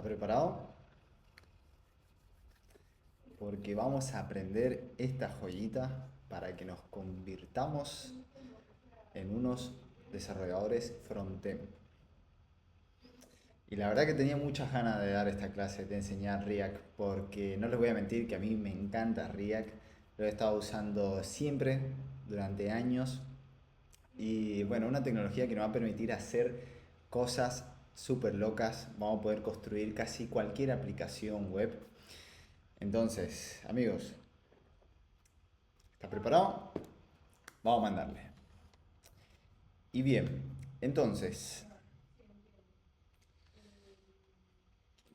¿Está preparado? Porque vamos a aprender esta joyita para que nos convirtamos en unos desarrolladores front-end. Y la verdad que tenía muchas ganas de dar esta clase, de enseñar React, porque no les voy a mentir que a mí me encanta React. Lo he estado usando siempre, durante años. Y bueno, una tecnología que nos va a permitir hacer cosas súper locas. Vamos a poder construir casi cualquier aplicación web. Entonces, amigos, ¿está preparado? Vamos a mandarle. Y bien, entonces,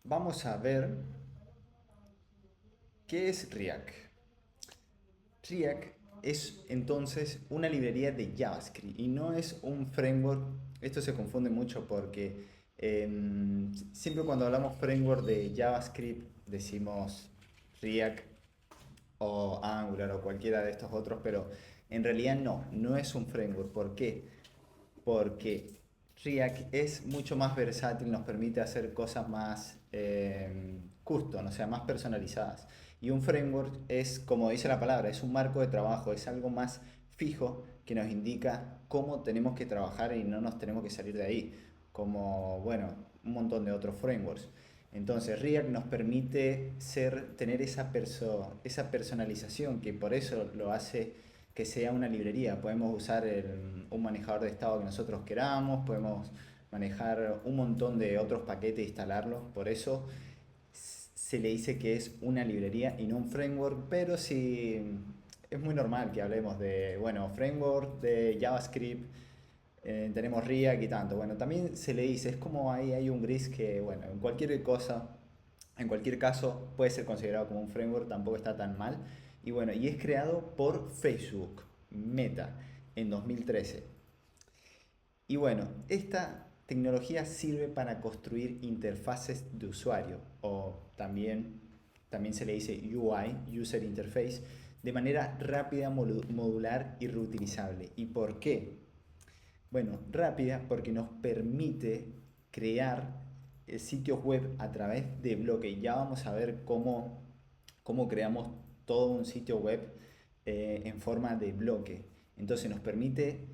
vamos a ver qué es React. React es entonces una librería de JavaScript y no es un framework. Esto se confunde mucho porque siempre cuando hablamos framework de JavaScript decimos React o Angular o cualquiera de estos otros, pero en realidad no es un framework. ¿Por qué? Porque React es mucho más versátil, nos permite hacer cosas más custom, o sea, más personalizadas. Y un framework es, como dice la palabra, es un marco de trabajo, es algo más fijo que nos indica cómo tenemos que trabajar y no nos tenemos que salir de ahí, como, bueno, un montón de otros frameworks. Entonces React nos permite tener esa personalización que por eso lo hace que sea una librería. Podemos usar un manejador de estado que nosotros queramos, podemos manejar un montón de otros paquetes e instalarlos. Por eso se le dice que es una librería y no un framework, pero sí es muy normal que hablemos de, bueno, framework de JavaScript, tenemos React y tanto. Bueno, también se le dice, es como ahí hay un gris que, bueno, en cualquier cosa, en cualquier caso puede ser considerado como un framework, tampoco está tan mal. Y bueno, y es creado por Facebook, Meta, en 2013. Y bueno, esta tecnología sirve para construir interfaces de usuario o también se le dice UI, User Interface, de manera rápida, modular y reutilizable. ¿Y por qué? Bueno, rápida porque nos permite crear sitios web a través de bloque. Ya vamos a ver cómo creamos todo un sitio web en forma de bloque. Entonces nos permite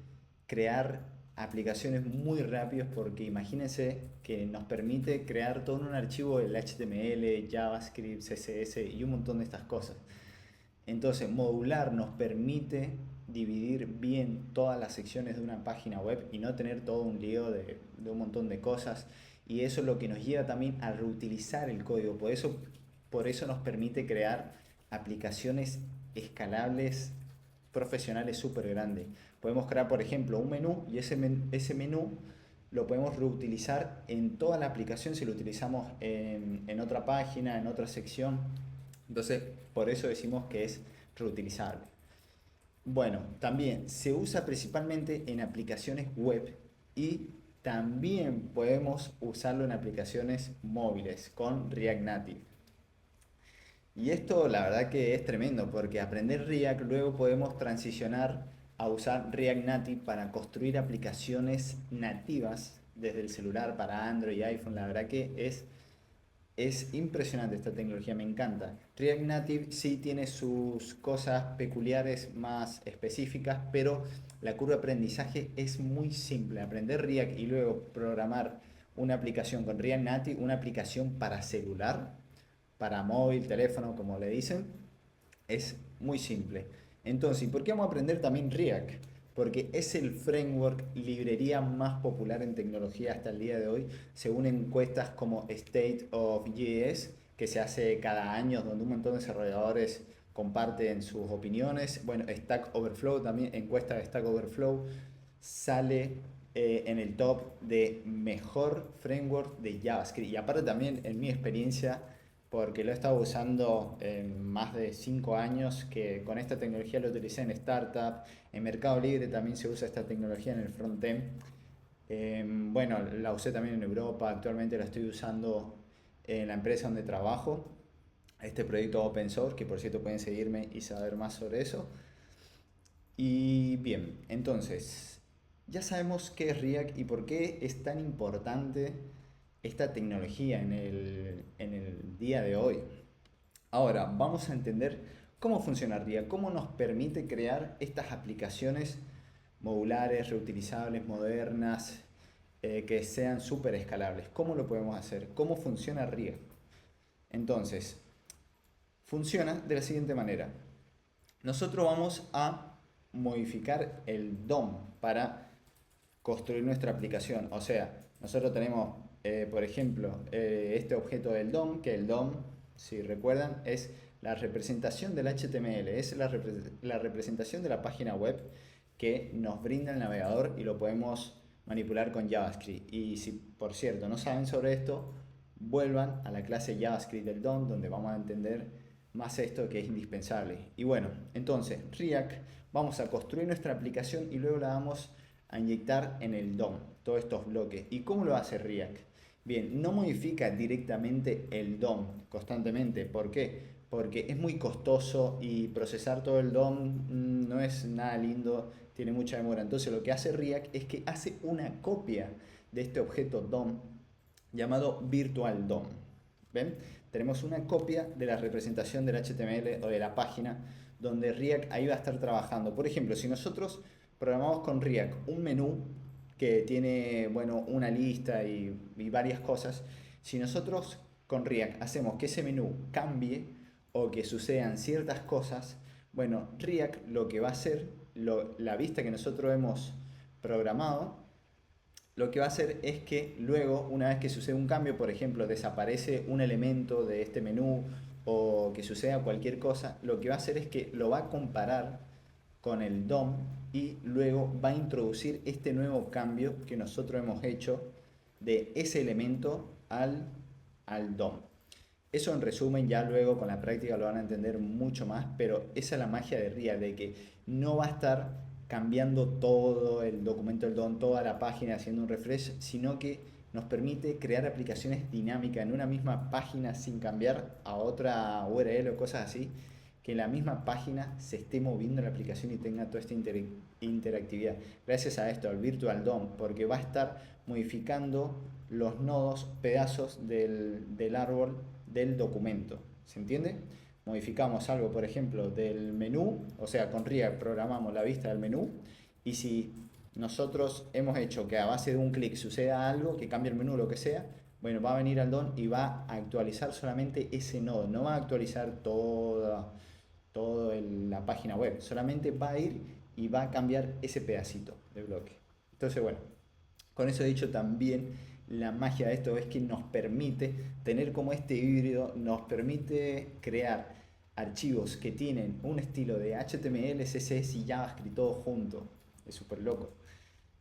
crear aplicaciones muy rápidas porque imagínense que nos permite crear todo un archivo del HTML, JavaScript, CSS y un montón de estas cosas. Entonces, modular nos permite dividir bien todas las secciones de una página web y no tener todo un lío de un montón de cosas. Y eso es lo que nos lleva también a reutilizar el código. Por eso nos permite crear aplicaciones escalables, profesionales súper grandes. Podemos crear, por ejemplo, un menú y ese menú lo podemos reutilizar en toda la aplicación si lo utilizamos en otra página, en otra sección. Entonces, por eso decimos que es reutilizable. Bueno, también se usa principalmente en aplicaciones web y también podemos usarlo en aplicaciones móviles con React Native. Y esto la verdad que es tremendo porque aprender React luego podemos transicionar a usar React Native para construir aplicaciones nativas desde el celular para Android y iPhone. La verdad que es impresionante esta tecnología, me encanta. React Native sí tiene sus cosas peculiares más específicas, pero la curva de aprendizaje es muy simple. Aprender React y luego programar una aplicación con React Native, una aplicación para celular, para móvil, teléfono, como le dicen, es muy simple. Entonces, ¿y por qué vamos a aprender también React? Porque es el framework librería más popular en tecnología hasta el día de hoy, según encuestas como State of JS, que se hace cada año, donde un montón de desarrolladores comparten sus opiniones. Bueno, Stack Overflow también, encuesta de Stack Overflow, sale en el top de mejor framework de JavaScript. Y aparte también, en mi experiencia, porque lo he estado usando en más de 5 años, que con esta tecnología lo utilicé en startup, en Mercado Libre también se usa esta tecnología en el frontend. Bueno, la usé también en Europa, actualmente la estoy usando en la empresa donde trabajo, este proyecto open source, que por cierto pueden seguirme y saber más sobre eso. Y bien, entonces, ya sabemos qué es React y por qué es tan importante esta tecnología en el día de hoy. Ahora, vamos a entender cómo funciona React, cómo nos permite crear estas aplicaciones modulares, reutilizables, modernas, que sean súper escalables. ¿Cómo lo podemos hacer? ¿Cómo funciona React? Entonces, funciona de la siguiente manera. Nosotros vamos a modificar el DOM para construir nuestra aplicación. O sea, nosotros tenemos, por ejemplo, este objeto del DOM, que el DOM, si recuerdan, es la representación del HTML, es la representación de la página web que nos brinda el navegador y lo podemos manipular con JavaScript. Y si, por cierto, no saben sobre esto, vuelvan a la clase JavaScript del DOM, donde vamos a entender más esto que es indispensable. Y bueno, entonces, React, vamos a construir nuestra aplicación y luego la vamos a inyectar en el DOM, todos estos bloques. ¿Y cómo lo hace React? Bien, no modifica directamente el DOM constantemente. ¿Por qué? Porque es muy costoso y procesar todo el DOM no es nada lindo, tiene mucha demora. Entonces lo que hace React es que hace una copia de este objeto DOM llamado Virtual DOM. ¿Ven? Tenemos una copia de la representación del HTML o de la página donde React ahí va a estar trabajando. Por ejemplo, si nosotros programamos con React un menú que tiene, bueno, una lista y varias cosas, si nosotros con React hacemos que ese menú cambie o que sucedan ciertas cosas, bueno, React lo que va a hacer, la vista que nosotros hemos programado, lo que va a hacer es que luego, una vez que sucede un cambio, por ejemplo, desaparece un elemento de este menú o que suceda cualquier cosa, lo que va a hacer es que lo va a comparar con el DOM y luego va a introducir este nuevo cambio que nosotros hemos hecho de ese elemento al DOM. Eso en resumen, ya luego con la práctica lo van a entender mucho más, pero esa es la magia de React, de que no va a estar cambiando todo el documento del DOM, toda la página haciendo un refresh, sino que nos permite crear aplicaciones dinámicas en una misma página sin cambiar a otra URL o cosas así, que en la misma página se esté moviendo la aplicación y tenga toda esta interactividad. Gracias a esto, al Virtual DOM, porque va a estar modificando los nodos, pedazos del árbol del documento. ¿Se entiende? Modificamos algo, por ejemplo, del menú, o sea, con React programamos la vista del menú y si nosotros hemos hecho que a base de un clic suceda algo, que cambie el menú, lo que sea, bueno, va a venir al DOM y va a actualizar solamente ese nodo, no va a actualizar toda la página web, solamente va a ir y va a cambiar ese pedacito de bloque. Entonces, bueno, con eso dicho, también la magia de esto es que nos permite tener como este híbrido, nos permite crear archivos que tienen un estilo de HTML, CSS y JavaScript todo junto. Es súper loco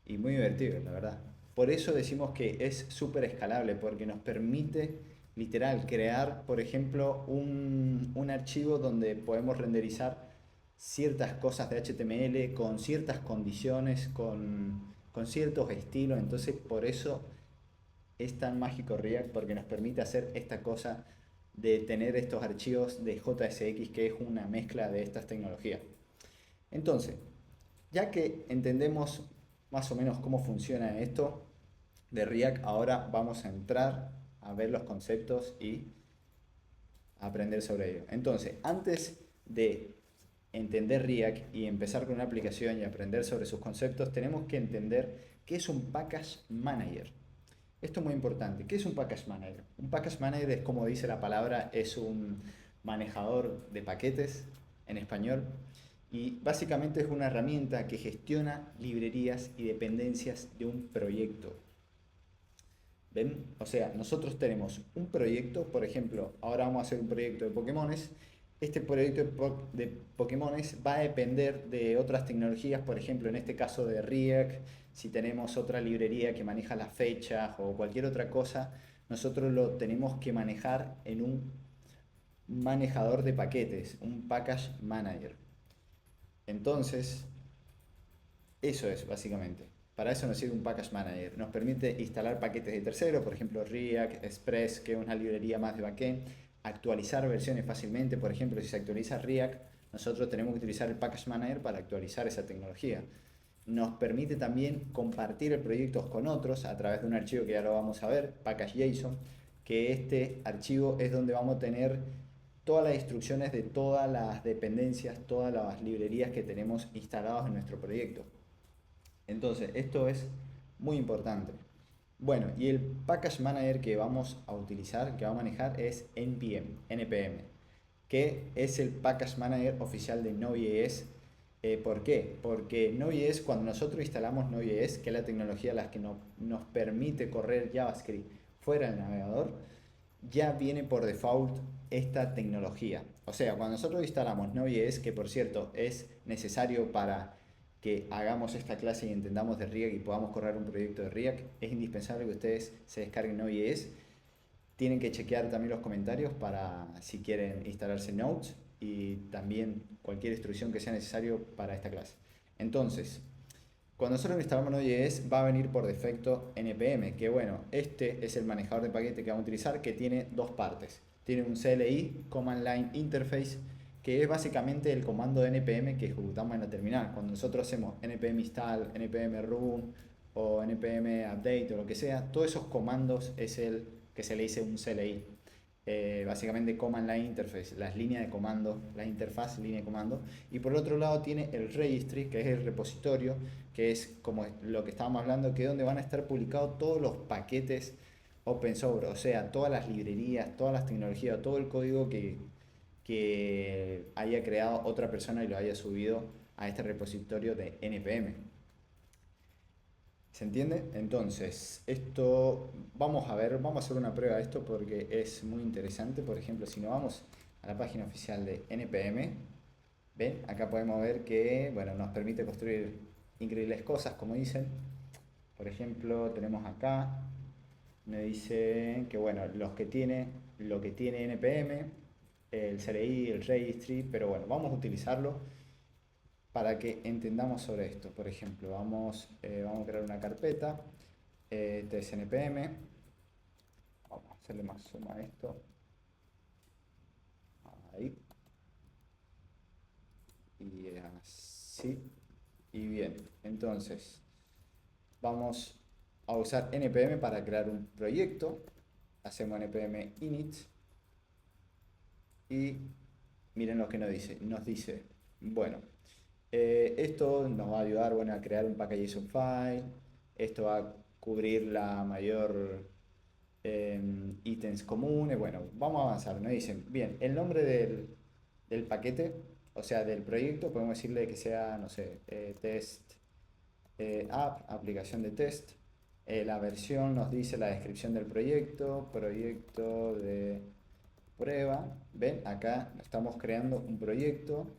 y muy divertido, la verdad. Por eso decimos que es súper escalable, porque nos permite literal crear, por ejemplo, un archivo donde podemos renderizar ciertas cosas de HTML con ciertas condiciones, con ciertos estilos. Entonces, por eso es tan mágico React, porque nos permite hacer esta cosa de tener estos archivos de JSX, que es una mezcla de estas tecnologías. Entonces, ya que entendemos más o menos cómo funciona esto de React, ahora vamos a entrar a ver los conceptos y aprender sobre ello. Entonces, antes de entender React y empezar con una aplicación y aprender sobre sus conceptos, tenemos que entender qué es un Package Manager. Esto es muy importante. ¿Qué es un Package Manager? Un Package Manager es, como dice la palabra, es un manejador de paquetes en español y básicamente es una herramienta que gestiona librerías y dependencias de un proyecto. ¿Ven? O sea, nosotros tenemos un proyecto, por ejemplo, ahora vamos a hacer un proyecto de Pokémones. Este proyecto de Pokémones va a depender de otras tecnologías, por ejemplo, en este caso de React. Si tenemos otra librería que maneja las fechas o cualquier otra cosa, nosotros lo tenemos que manejar en un manejador de paquetes, un Package Manager. Entonces, eso es básicamente. Para eso nos sirve un Package Manager. Nos permite instalar paquetes de terceros, por ejemplo React, Express, que es una librería más de backend, actualizar versiones fácilmente. Por ejemplo, si se actualiza React, nosotros tenemos que utilizar el Package Manager para actualizar esa tecnología. nos permite también compartir el proyecto con otros a través de un archivo que ya lo vamos a ver, package.json, que este archivo es donde vamos a tener todas las instrucciones de todas las dependencias, todas las librerías que tenemos instaladas en nuestro proyecto. Entonces, esto es muy importante. Bueno, y el package manager que vamos a utilizar, que va a manejar, es NPM, que es el package manager oficial de Node.js. ¿Por qué? Porque Node.js, cuando nosotros instalamos Node.js, que es la tecnología la que nos permite correr JavaScript fuera del navegador, ya viene por default esta tecnología. O sea, cuando nosotros instalamos Node.js, que por cierto es necesario para que hagamos esta clase y entendamos de React y podamos correr un proyecto de React, es indispensable que ustedes se descarguen Node.js. Tienen que chequear también los comentarios para si quieren instalarse Nodes y también cualquier instrucción que sea necesario para esta clase. Entonces, cuando nosotros instalamos Node.js va a venir por defecto npm, que bueno, este es el manejador de paquete que vamos a utilizar, que tiene dos partes. Tiene un CLI, Command Line Interface, que es básicamente el comando de npm que ejecutamos en la terminal. Cuando nosotros hacemos npm install, npm run o npm update o lo que sea, todos esos comandos es el que se le dice un CLI. Básicamente Command Line Interface, las líneas de comando, la interfaz línea de comando. Y por el otro lado tiene el registry, que es el repositorio, que es como lo que estábamos hablando, que es donde van a estar publicados todos los paquetes open source, o sea, todas las librerías, todas las tecnologías, todo el código que haya creado otra persona y lo haya subido a este repositorio de npm. ¿Se entiende? Entonces, esto vamos a ver, vamos a hacer una prueba de esto porque es muy interesante. Por ejemplo, si nos vamos a la página oficial de npm, ven, acá podemos ver que, bueno, nos permite construir increíbles cosas, como dicen. Por ejemplo, tenemos acá, me dice que, bueno, lo que tiene npm, el CLI, el registry, pero bueno, vamos a utilizarlo para que entendamos sobre esto. Por ejemplo, vamos a crear una carpeta, tsnpm, vamos a hacerle más zoom a esto, ahí, y así, y bien, entonces vamos a usar npm para crear un proyecto, hacemos npm init, y miren lo que nos dice, bueno, esto nos va a ayudar, bueno, a crear un package.json file. Esto va a cubrir la mayor ítems comunes. Bueno, vamos a avanzar. Nos dicen, bien, el nombre del paquete, o sea, del proyecto, podemos decirle que sea, no sé, test app, aplicación de test. La versión nos dice la descripción del proyecto de prueba. Ven, acá estamos creando un proyecto,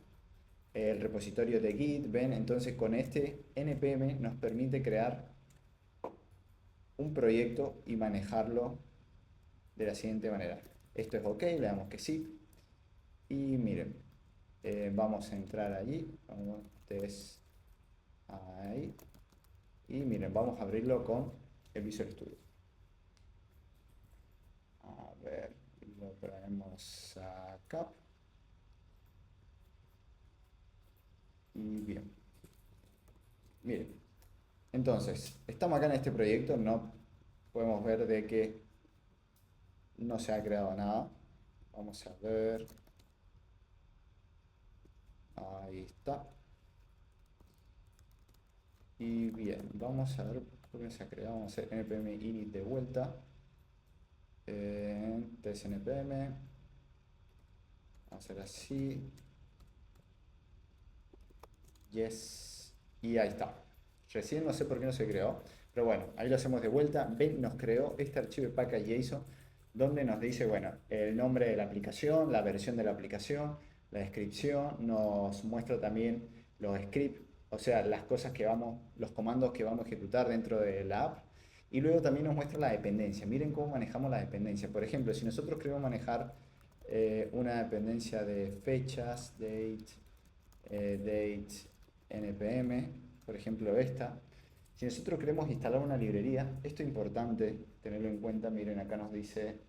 el repositorio de Git, ven, entonces con este npm nos permite crear un proyecto y manejarlo de la siguiente manera. Esto es ok, le damos que sí, y miren, vamos a entrar allí, vamos test ahí, y miren, vamos a abrirlo con el Visual Studio. A ver, lo traemos acá. Y bien, miren, entonces, estamos acá en este proyecto, no podemos ver de que no se ha creado nada. Vamos a ver. Ahí está. Y bien, vamos a ver por qué se ha creado. Vamos a hacer npm init de vuelta. Test npm. Vamos a hacer así. Yes. Y ahí está. Recién no sé por qué no se creó. Pero bueno, ahí lo hacemos de vuelta. Ven, nos creó este archivo de package.json donde nos dice, bueno, el nombre de la aplicación, la versión de la aplicación, la descripción, nos muestra también los scripts, o sea, las cosas que los comandos que vamos a ejecutar dentro de la app. Y luego también nos muestra la dependencia. Miren cómo manejamos la dependencia. Por ejemplo, si nosotros queremos manejar una dependencia de fechas, date npm, por ejemplo esta. Si nosotros queremos instalar una librería, esto es importante tenerlo en cuenta. Miren, acá nos dice,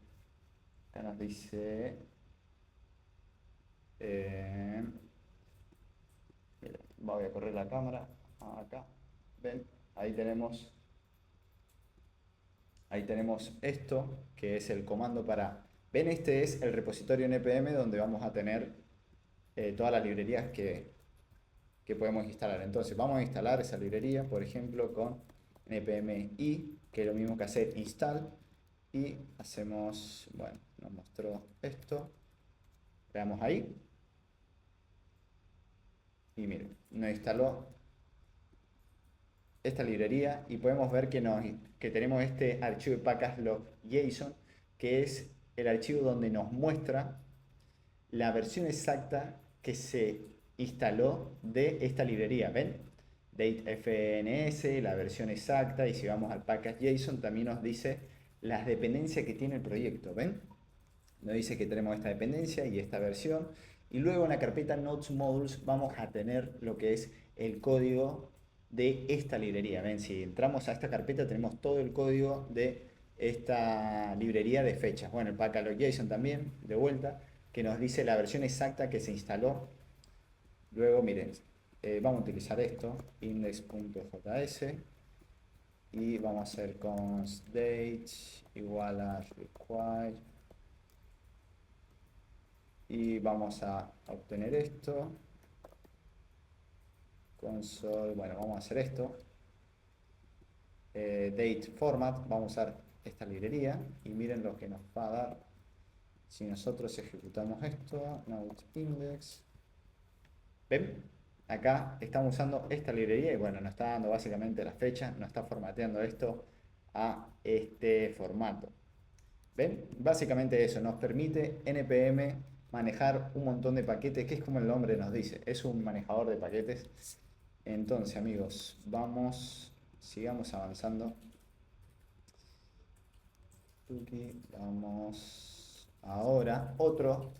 miren, voy a correr la cámara acá. ¿Ven? Ahí tenemos esto, que es el comando para... ¿Ven? Este es el repositorio npm donde vamos a tener todas las librerías que podemos instalar. Entonces vamos a instalar esa librería, por ejemplo, con npm i, que es lo mismo que hacer install, y hacemos, bueno, nos mostró esto, le damos ahí, y miren, nos instaló esta librería y podemos ver que tenemos este archivo de package.log.json, que es el archivo donde nos muestra la versión exacta que se instaló de esta librería. ¿Ven? Datefns, la versión exacta, y si vamos al package.json también nos dice las dependencias que tiene el proyecto. ¿Ven? Nos dice que tenemos esta dependencia y esta versión. Y luego en la carpeta Nodes Modules vamos a tener lo que es el código de esta librería. Ven, si entramos a esta carpeta tenemos todo el código de esta librería de fechas. Bueno, el package.json también, de vuelta, que nos dice la versión exacta que se instaló. Luego, miren, vamos a utilizar esto, index.js, y vamos a hacer const date igual a required, y vamos a obtener esto, console, bueno, vamos a hacer esto, date format, vamos a usar esta librería, y miren lo que nos va a dar si nosotros ejecutamos esto, node index. ¿Ven? Acá estamos usando esta librería y bueno, nos está dando básicamente la fecha, nos está formateando esto a este formato. ¿Ven? Básicamente eso, nos permite npm manejar un montón de paquetes, que es como el nombre nos dice, es un manejador de paquetes. Entonces, amigos, sigamos avanzando. Vamos ahora, otro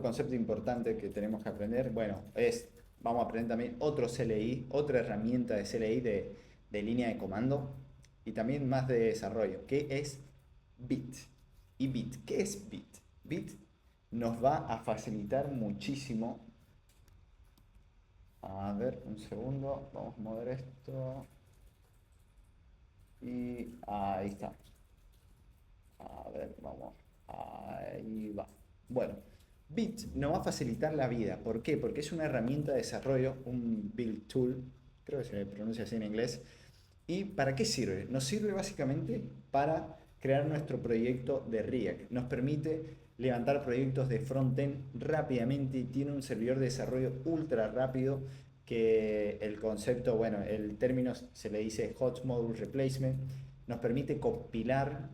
concepto importante que tenemos que aprender, bueno, vamos a aprender también otro CLI, otra herramienta de CLI de línea de comando y también más de desarrollo, que es Bit. ¿Y Bit? ¿Qué es Bit? Bit nos va a facilitar muchísimo. A ver, un segundo, vamos a mover esto. Y ahí está. A ver, vamos. Ahí va. Bueno, Bit nos va a facilitar la vida. ¿Por qué? Porque es una herramienta de desarrollo, un build tool, creo que se pronuncia así en inglés. ¿Y para qué sirve? Nos sirve básicamente para crear nuestro proyecto de React. Nos permite levantar proyectos de frontend rápidamente. Tiene un servidor de desarrollo ultra rápido que el concepto, bueno, el término se le dice Hot Module Replacement. Nos permite compilar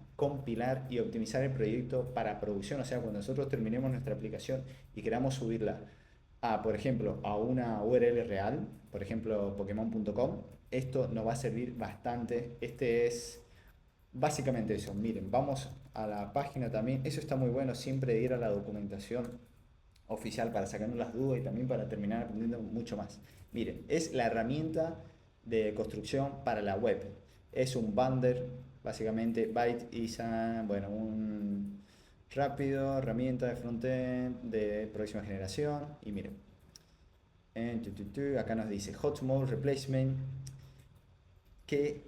y optimizar el proyecto para producción. O sea, cuando nosotros terminemos nuestra aplicación y queramos subirla a, por ejemplo, a una URL real, por ejemplo, Pokémon.com, esto nos va a servir bastante. Este es básicamente eso. Miren, vamos a la página también. Eso está muy bueno, siempre ir a la documentación oficial para sacarnos las dudas y también para terminar aprendiendo mucho más. Miren, es la herramienta de construcción para la web. Es un Builder, básicamente. Byte is bueno, un rápido, herramienta de frontend de próxima generación. Y miren, acá nos dice Hot Mode Replacement, que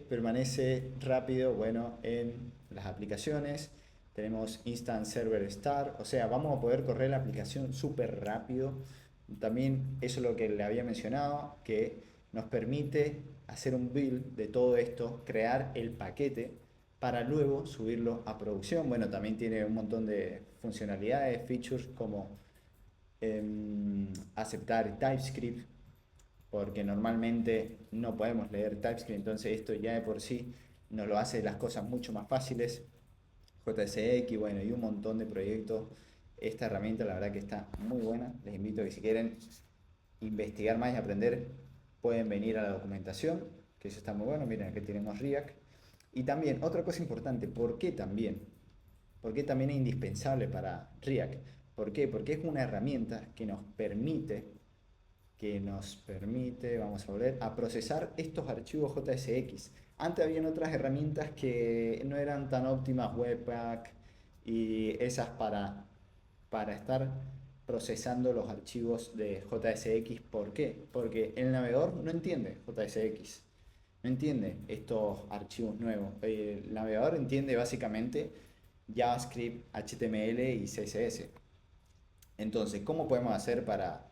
permanece rápido, bueno, en las aplicaciones. Tenemos Instant Server Start, o sea, vamos a poder correr la aplicación súper rápido. También eso es lo que le había mencionado, que nos permite hacer un build de todo esto, crear el paquete para luego subirlo a producción. Bueno, también tiene un montón de funcionalidades, features como aceptar TypeScript, porque normalmente no podemos leer TypeScript, entonces esto ya de por sí nos lo hace las cosas mucho más fáciles. JSX, bueno, y un montón de proyectos. Esta herramienta la verdad que está muy buena. Les invito a que si quieren investigar más y aprender, pueden venir a la documentación, que eso está muy bueno. Miren, aquí tenemos React. Y también, otra cosa importante, ¿por qué también? ¿Por qué también es indispensable para React? ¿Por qué? Porque es una herramienta que nos permite, vamos a volver, a procesar estos archivos JSX. Antes habían otras herramientas que no eran tan óptimas, Webpack y esas para estar procesando los archivos de JSX. ¿Por qué? Porque el navegador no entiende JSX, no entiende estos archivos nuevos. El navegador entiende básicamente JavaScript, HTML y CSS. Entonces, ¿cómo podemos hacer para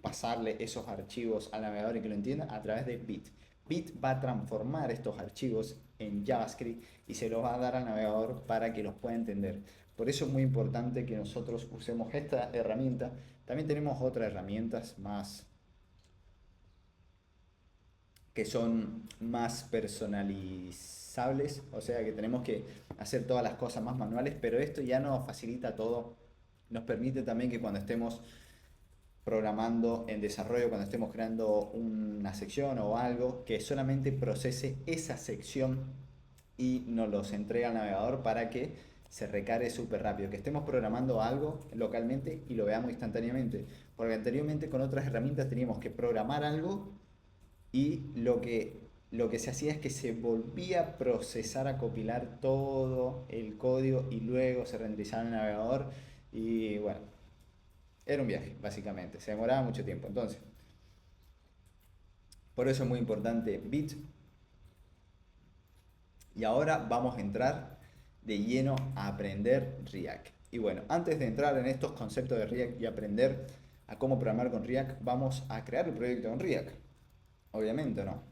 pasarle esos archivos al navegador y que lo entienda? A través de Bit. Bit va a transformar estos archivos en JavaScript y se los va a dar al navegador para que los pueda entender. Por eso es muy importante que nosotros usemos esta herramienta. También tenemos otras herramientas más que son más personalizables, o sea que tenemos que hacer todas las cosas más manuales, pero esto ya nos facilita todo, nos permite también que cuando estemos programando en desarrollo, cuando estemos creando una sección o algo, que solamente procese esa sección y nos los entrega al navegador para que se recargue súper rápido, que estemos programando algo localmente y lo veamos instantáneamente, porque anteriormente con otras herramientas teníamos que programar algo y lo que se hacía es que se volvía a procesar, a compilar todo el código y luego se renderizaba en el navegador y bueno, era un viaje básicamente, se demoraba mucho tiempo. Entonces, por eso es muy importante Bit. Y ahora vamos a entrar de lleno a aprender React. Y bueno, antes de entrar en estos conceptos de React y aprender a cómo programar con React, vamos a crear el proyecto con React. Obviamente, ¿no?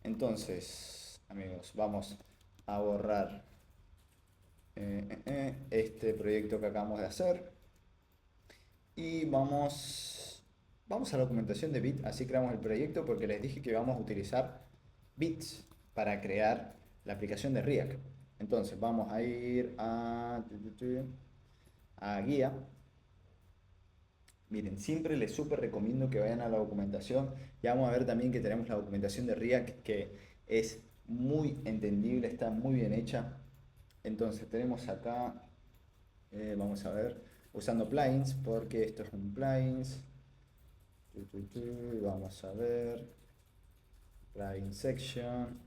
Entonces, amigos, vamos a borrar este proyecto que acabamos de hacer y vamos a la documentación de Bit, así creamos el proyecto porque les dije que vamos a utilizar Bits para crear la aplicación de React. Entonces vamos a ir a guía. Miren, siempre les súper recomiendo que vayan a la documentación. Ya vamos a ver también que tenemos la documentación de React que es muy entendible, está muy bien hecha. Entonces tenemos acá, vamos a ver, usando plugins, porque esto es un plugins. Vamos a ver, plugin section.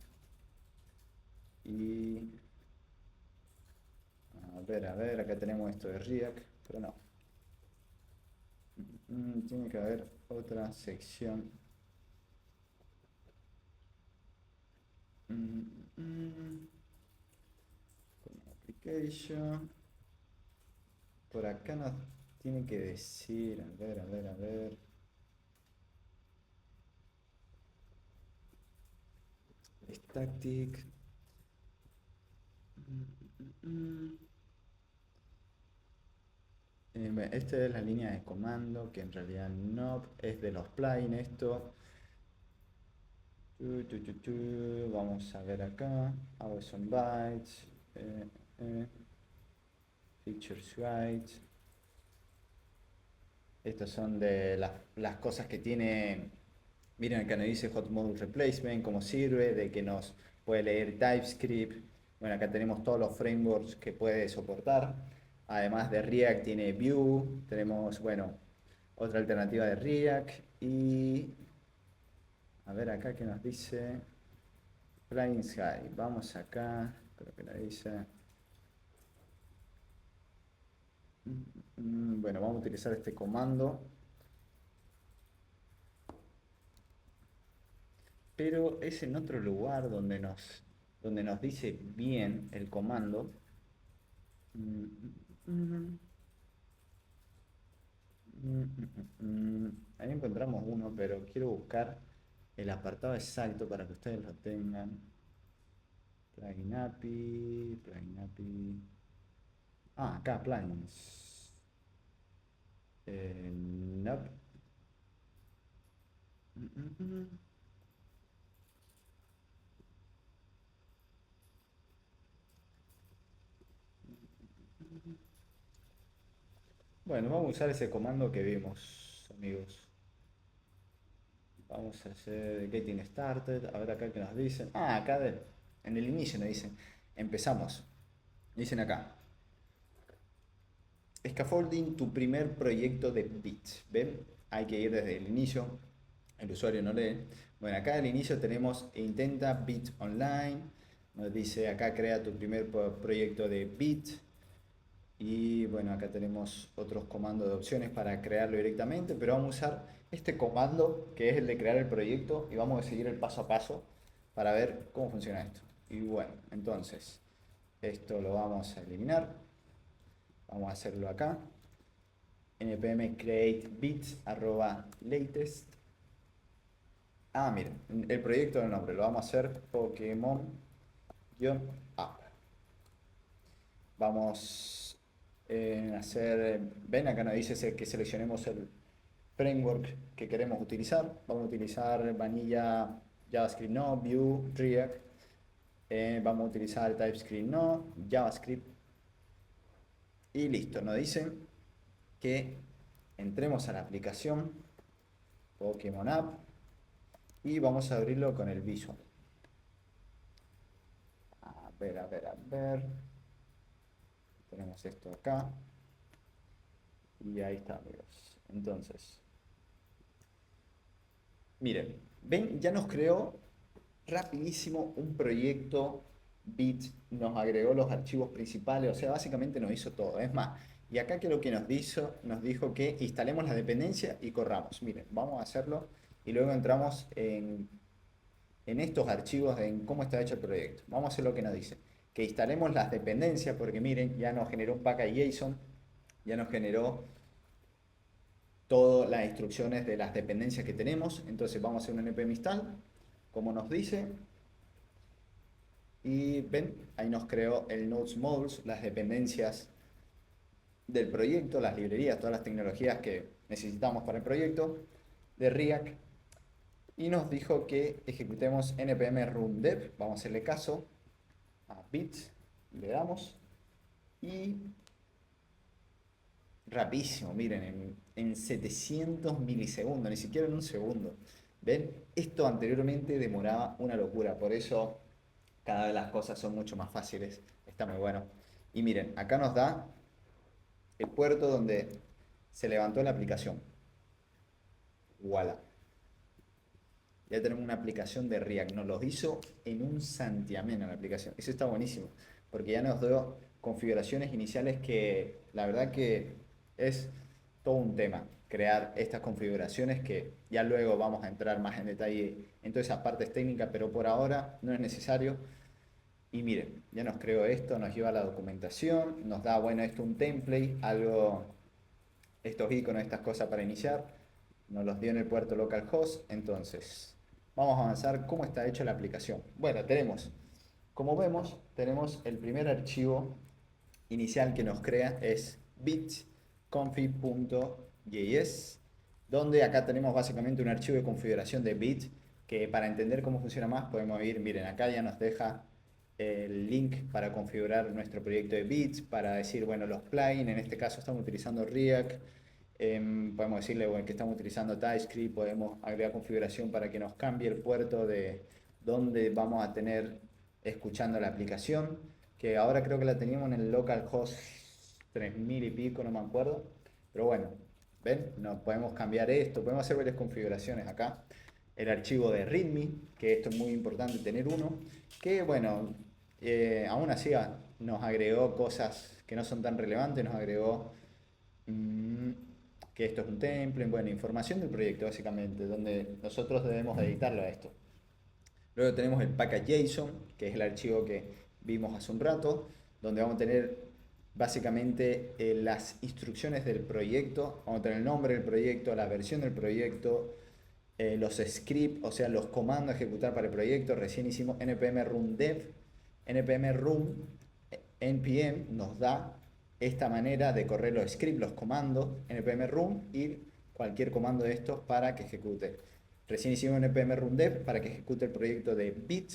Y a ver, acá tenemos esto de React, pero no. Tiene que haber otra sección. Application. Por acá nos tiene que decir, a ver. Static. Esta es la línea de comando, que en realidad no es de los plugins esto. Vamos a ver acá. Hours on bytes. Feature suite. Estas son de las cosas que tiene. Miren acá nos dice Hot Module Replacement, cómo sirve, de que nos puede leer TypeScript. Bueno, acá tenemos todos los frameworks que puede soportar. Además de React tiene Vue, tenemos, bueno, otra alternativa de React y a ver acá que nos dice Flying Sky. Vamos acá, creo que nos dice. Bueno, vamos a utilizar este comando. Pero es en otro lugar donde nos dice bien el comando. Ahí encontramos uno, pero quiero buscar el apartado exacto para que ustedes lo tengan. Plugin API, plugin API. Ah, acá, plugins. Nope. Bueno, vamos a usar ese comando que vimos, amigos. Vamos a hacer getting started. A ver acá que nos dicen. Ah, acá en el inicio nos dicen. Empezamos. Dicen acá. Scaffolding tu primer proyecto de Bit. ¿Ven? Hay que ir desde el inicio. El usuario no lee. Bueno, acá al inicio tenemos intenta Bit Online. Nos dice acá crea tu primer proyecto de Bit. Y bueno, acá tenemos otros comandos de opciones para crearlo directamente, pero vamos a usar este comando que es el de crear el proyecto y vamos a seguir el paso a paso para ver cómo funciona esto. Y bueno, entonces, esto lo vamos a eliminar. Vamos a hacerlo acá. npm create bits arroba latest. Ah, miren, el proyecto del nombre lo vamos a hacer Pokémon-app. Vamos a hacer, ven acá nos dice que seleccionemos el framework que queremos utilizar. Vamos a utilizar Vanilla, JavaScript no, Vue, React. Vamos a utilizar TypeScript no, JavaScript. Y listo, nos dice que entremos a la aplicación Pokémon App y vamos a abrirlo con el Visual. A ver, a ver, a ver. Tenemos esto acá. Y ahí está, amigos. Entonces, miren, ven, ya nos creó rapidísimo un proyecto Bit, nos agregó los archivos principales, o sea, básicamente nos hizo todo. Es más, y acá que lo que nos dijo que instalemos la dependencia y corramos. Miren, vamos a hacerlo y luego entramos en estos archivos, en cómo está hecho el proyecto. Vamos a hacer lo que nos dice. Que instalemos las dependencias, porque miren, ya nos generó un package JSON, ya nos generó todas las instrucciones de las dependencias que tenemos. Entonces vamos a hacer un npm install, como nos dice. Y ven, ahí nos creó el Nodes Modules, las dependencias del proyecto, las librerías, todas las tecnologías que necesitamos para el proyecto de React. Y nos dijo que ejecutemos npm run dev. Vamos a hacerle caso a bits, le damos. Y rapidísimo, miren, en 700 milisegundos, ni siquiera en un segundo. ¿Ven? Esto anteriormente demoraba una locura, por eso cada vez las cosas son mucho más fáciles. Está muy bueno. Y miren, acá nos da el puerto donde se levantó la aplicación. Voilà. Ya tenemos una aplicación de React. Nos lo hizo en un santiamén la aplicación. Eso está buenísimo, porque ya nos dio configuraciones iniciales que la verdad que es todo un tema. Crear estas configuraciones que ya luego vamos a entrar más en detalle en todas esas partes técnicas, pero por ahora no es necesario. Y miren, ya nos creó esto, nos lleva a la documentación, nos da, bueno, esto un template, algo, estos iconos, estas cosas para iniciar, nos los dio en el puerto localhost. Entonces, vamos a avanzar cómo está hecha la aplicación. Bueno, tenemos, como vemos, tenemos el primer archivo inicial que nos crea es bit.config.js, donde acá tenemos básicamente un archivo de configuración de bit, que para entender cómo funciona más podemos ir, miren, acá ya nos deja el link para configurar nuestro proyecto de bits, para decir, bueno, los plugins, en este caso estamos utilizando React, podemos decirle, bueno, que estamos utilizando TypeScript, podemos agregar configuración para que nos cambie el puerto de donde vamos a tener escuchando la aplicación, que ahora creo que la teníamos en el localhost 3000 y pico, no me acuerdo, pero bueno, ven, nos podemos cambiar esto, podemos hacer varias configuraciones acá. El archivo de README, que esto es muy importante tener uno, que bueno, aún así nos agregó cosas que no son tan relevantes, nos agregó que esto es un template, bueno, información del proyecto básicamente, donde nosotros debemos editarlo a esto. Luego tenemos el package.json, que es el archivo que vimos hace un rato, donde vamos a tener básicamente las instrucciones del proyecto, vamos a tener el nombre del proyecto, la versión del proyecto, los scripts, o sea, los comandos a ejecutar para el proyecto. Recién hicimos npm run dev, npm run npm nos da esta manera de correr los scripts, los comandos, npm run y cualquier comando de estos para que ejecute. Recién hicimos npm run dev para que ejecute el proyecto de bit.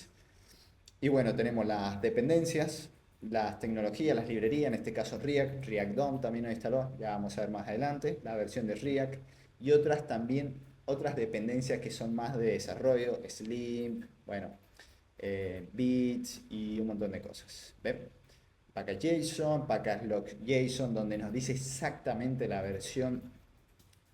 Y bueno, tenemos las dependencias, las tecnologías, las librerías, en este caso React, React DOM también nos instaló, ya vamos a ver más adelante, la versión de React y otras también, otras dependencias que son más de desarrollo, Slim, bueno, Bits y un montón de cosas. ¿Ven? Package.json, package.log.json, donde nos dice exactamente la versión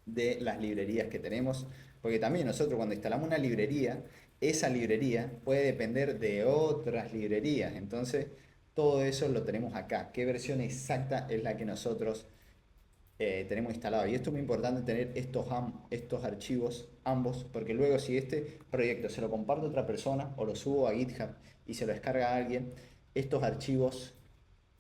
de las librerías que tenemos, porque también nosotros cuando instalamos una librería, esa librería puede depender de otras librerías, entonces todo eso lo tenemos acá. ¿Qué versión exacta es la que nosotros tenemos instalado? Y esto es muy importante tener estos archivos ambos, porque luego si este proyecto se lo comparto a otra persona o lo subo a GitHub y se lo descarga a alguien, estos archivos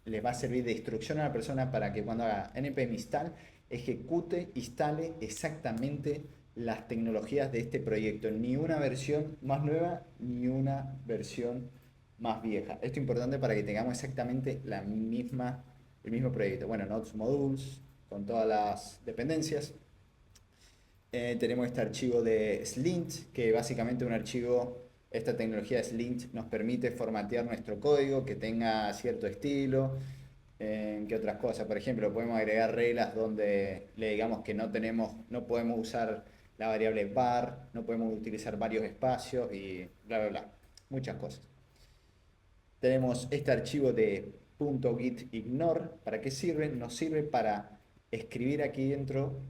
les va a servir de instrucción a la persona para que cuando haga npm install ejecute, instale exactamente las tecnologías de este proyecto, ni una versión más nueva ni una versión más vieja. Esto es importante para que tengamos exactamente el mismo proyecto. Bueno, Nodes Modules con todas las dependencias. Tenemos este archivo de Slint, que básicamente un archivo, esta tecnología de Slint nos permite formatear nuestro código, que tenga cierto estilo. ¿Qué otras cosas? Por ejemplo, podemos agregar reglas donde le digamos que no podemos usar la variable var, no podemos utilizar varios espacios y bla, bla, bla. Muchas cosas. Tenemos este archivo de .gitignore. ¿Para qué sirve? Nos sirve para escribir aquí dentro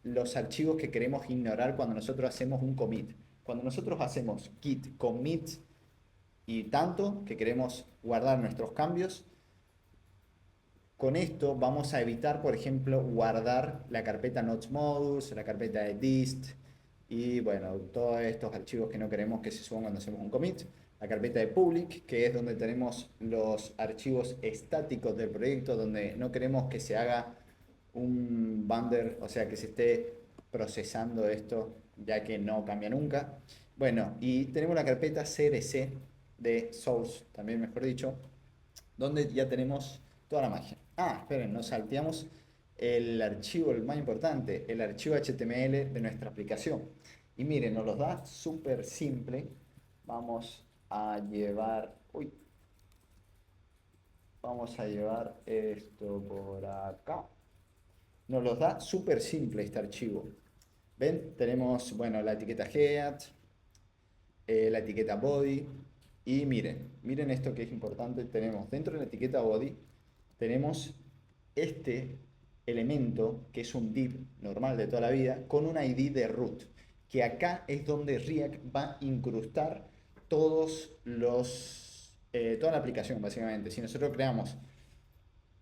los archivos que queremos ignorar cuando nosotros hacemos un commit. Cuando nosotros hacemos git commit y tanto que queremos guardar nuestros cambios, con esto vamos a evitar, por ejemplo, guardar la carpeta nodes-modules, la carpeta de dist y bueno, todos estos archivos que no queremos que se suban cuando hacemos un commit. La carpeta de public, que es donde tenemos los archivos estáticos del proyecto, donde no queremos que se haga un bundle, o sea, que se esté procesando esto, ya que no cambia nunca. Bueno, y tenemos la carpeta CDC de source, también mejor dicho, donde ya tenemos toda la magia. Ah, esperen, nos salteamos el archivo, el más importante, el archivo HTML de nuestra aplicación. Y miren, nos los da súper simple. Vamos a llevar, vamos a llevar esto por acá. Nos los da súper simple este archivo. ¿Ven? Tenemos, bueno, la etiqueta head, la etiqueta body. Y miren esto que es importante. Tenemos dentro de la etiqueta body, tenemos este elemento que es un div normal de toda la vida con un ID de root, que acá es donde React va a incrustar toda la aplicación básicamente. Si nosotros creamos,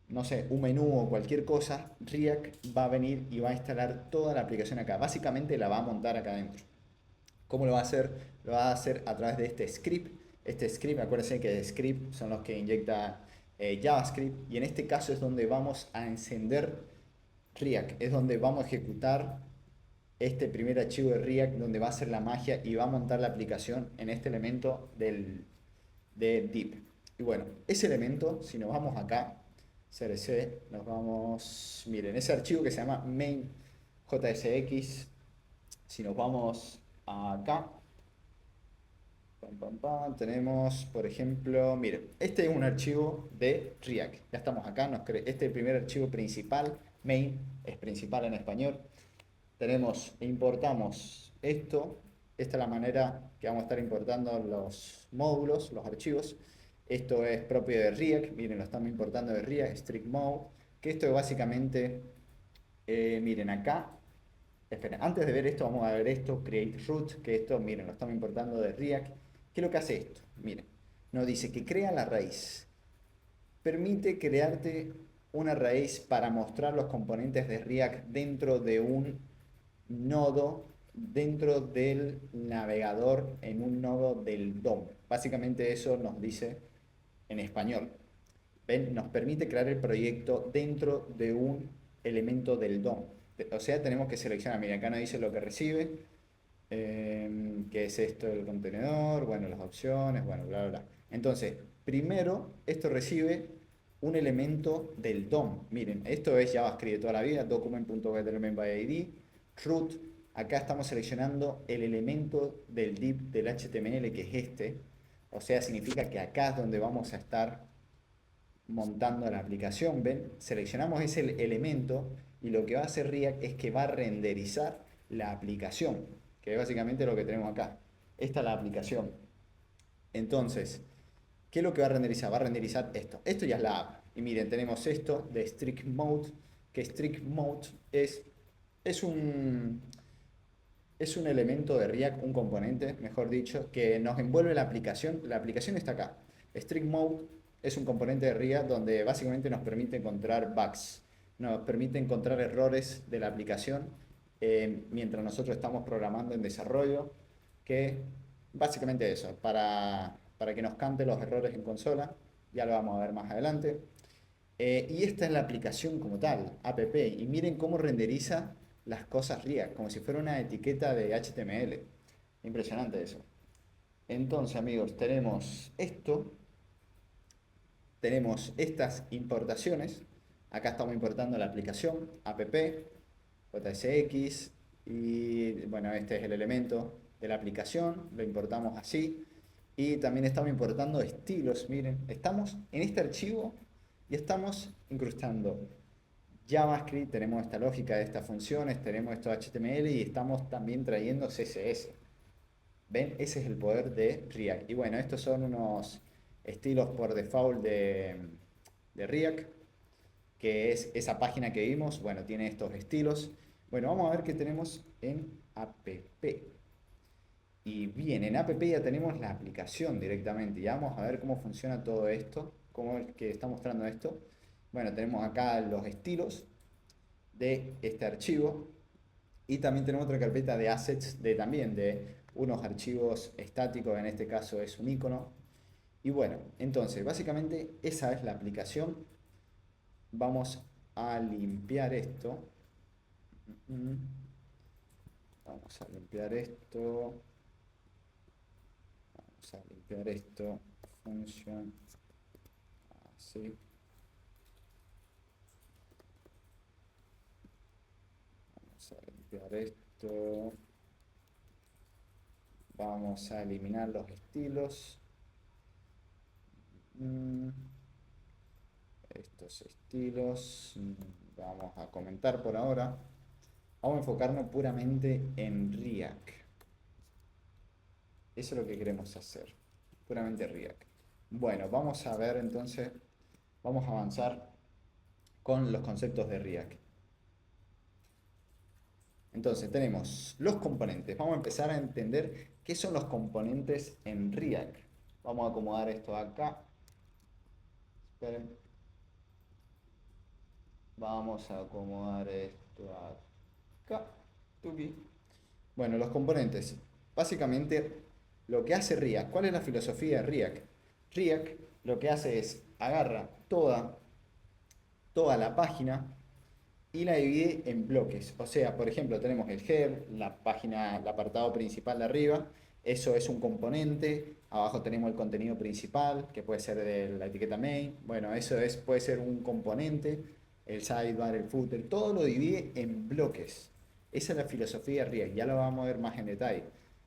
no sé, un menú o cualquier cosa, React va a venir y va a instalar toda la aplicación acá. Básicamente la va a montar acá adentro. ¿Cómo lo va a hacer? Lo va a hacer a través de este script. Este script, acuérdense que script son los que inyecta JavaScript, y en este caso es donde vamos a encender React, es donde vamos a ejecutar este primer archivo de React, donde va a hacer la magia y va a montar la aplicación en este elemento de div. Y bueno, ese elemento, si nos vamos acá, CRC, nos vamos, miren, ese archivo que se llama main.jsx, si nos vamos acá, tenemos, por ejemplo, miren, este es un archivo de React. Ya estamos acá, este es el primer archivo principal, main, es principal en español. Importamos esto, esta es la manera que vamos a estar importando los módulos, los archivos. Esto es propio de React, miren, lo estamos importando de React, strict mode, que esto es básicamente, miren acá. Esperen, antes de ver esto, vamos a ver esto, create root, que esto, miren, lo estamos importando de React. ¿Qué es lo que hace esto? Miren, nos dice que crea la raíz. Permite crearte una raíz para mostrar los componentes de React dentro de un nodo, dentro del navegador, en un nodo del DOM. Básicamente eso nos dice en español. ¿Ven? Nos permite crear el proyecto dentro de un elemento del DOM. O sea, tenemos que seleccionar, mira, acá nos dice lo que recibe, que es esto del contenedor, bueno, las opciones, bueno, bla, bla, bla. Entonces, primero, esto recibe un elemento del DOM. Miren, esto es JavaScript de toda la vida, document.getElementById, root. Acá estamos seleccionando el elemento del div del HTML, que es este. O sea, significa que acá es donde vamos a estar montando la aplicación. ¿Ven? Seleccionamos ese elemento y lo que va a hacer React es que va a renderizar la aplicación, que es básicamente lo que tenemos acá. Esta es la aplicación. Entonces, ¿qué es lo que va a renderizar? Va a renderizar esto. Esto ya es la app. Y miren, tenemos esto de strict mode, que strict mode es un, es un elemento de React, un componente, mejor dicho, que nos envuelve la aplicación. La aplicación está acá. Strict mode es un componente de React donde básicamente nos permite encontrar bugs, nos permite encontrar errores de la aplicación mientras nosotros estamos programando en desarrollo, que básicamente eso, para que nos cante los errores en consola, ya lo vamos a ver más adelante. Y esta es la aplicación como tal, app, y miren cómo renderiza las cosas React, como si fuera una etiqueta de HTML. Impresionante eso. Entonces, amigos, tenemos esto, tenemos estas importaciones. Acá estamos importando la aplicación, app, JSX, y bueno, este es el elemento de la aplicación, lo importamos así. Y también estamos importando estilos, miren, estamos en este archivo y estamos incrustando JavaScript, tenemos esta lógica de estas funciones, tenemos esto HTML y estamos también trayendo CSS. ¿Ven? Ese es el poder de React. Y bueno, estos son unos estilos por default de React, que es esa página que vimos. Bueno, tiene estos estilos. Bueno, vamos a ver qué tenemos en app. Y bien, en app ya tenemos la aplicación directamente. Ya vamos a ver cómo funciona todo esto, cómo es que está mostrando esto. Bueno, tenemos acá los estilos de este archivo. Y también tenemos otra carpeta de assets también de unos archivos estáticos, en este caso es un icono. Y bueno, entonces básicamente esa es la aplicación. Vamos a limpiar esto. Vamos a limpiar esto. Vamos a limpiar esto. Function. Así. Vamos a limpiar esto. Vamos a eliminar los estilos. Estos estilos. Vamos a comentar por ahora. Vamos a enfocarnos puramente en React. Eso es lo que queremos hacer. Puramente React. Bueno, vamos a ver entonces. Vamos a avanzar con los conceptos de React. Entonces tenemos los componentes. Vamos a empezar a entender qué son los componentes en React. Vamos a acomodar esto acá. Esperen. Vamos a acomodar esto acá. Tuki. Bueno, los componentes. Básicamente, lo que hace React. ¿Cuál es la filosofía de React? React lo que hace es agarra toda la página y la divide en bloques. O sea, por ejemplo, tenemos el header, la página, el apartado principal de arriba, eso es un componente. Abajo tenemos el contenido principal, que puede ser de la etiqueta main. Bueno, eso puede ser un componente, el sidebar, el footer, todo lo divide en bloques. Esa es la filosofía de React, ya lo vamos a ver más en detalle.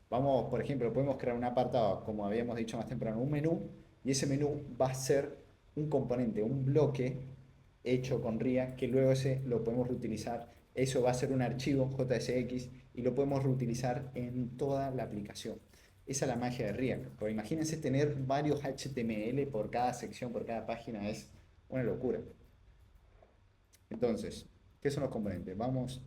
Vamos, por ejemplo, podemos crear un apartado, como habíamos dicho más temprano, un menú, y ese menú va a ser un componente, un bloque hecho con React, que luego ese lo podemos reutilizar. Eso va a ser un archivo JSX y lo podemos reutilizar en toda la aplicación. Esa es la magia de React. Porque imagínense tener varios HTML por cada sección, por cada página, es una locura. Entonces, ¿qué son los componentes? Vamos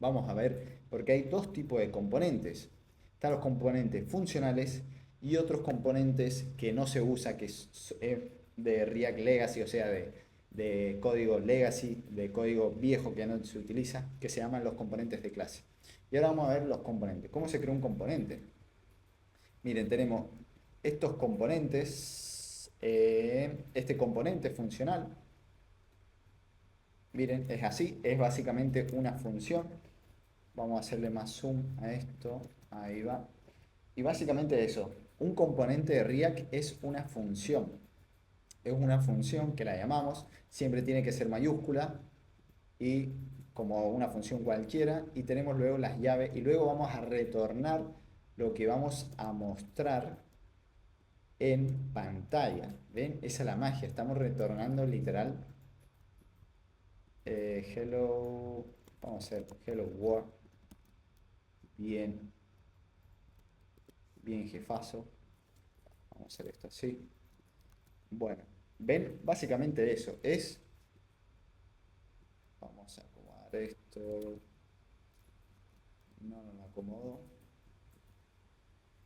a ver, porque hay dos tipos de componentes. Están los componentes funcionales y otros componentes que no se usa, que es de React Legacy, o sea, de código legacy, de código viejo que no se utiliza, que se llaman los componentes de clase. Y ahora vamos a ver los componentes. ¿Cómo se crea un componente? Miren, tenemos estos componentes, este componente funcional. Miren, es así, es básicamente una función. Vamos a hacerle más zoom a esto, ahí va. Y básicamente eso, un componente de React es una función. Es una función que la llamamos, siempre tiene que ser mayúscula y como una función cualquiera, y tenemos luego las llaves y luego vamos a retornar lo que vamos a mostrar en pantalla. ¿Ven? Esa es la magia, estamos retornando literal hello, vamos a hacer hello world, bien, bien jefazo, vamos a hacer esto así. Bueno, ven, básicamente eso es, vamos a acomodar esto, no me acomodo,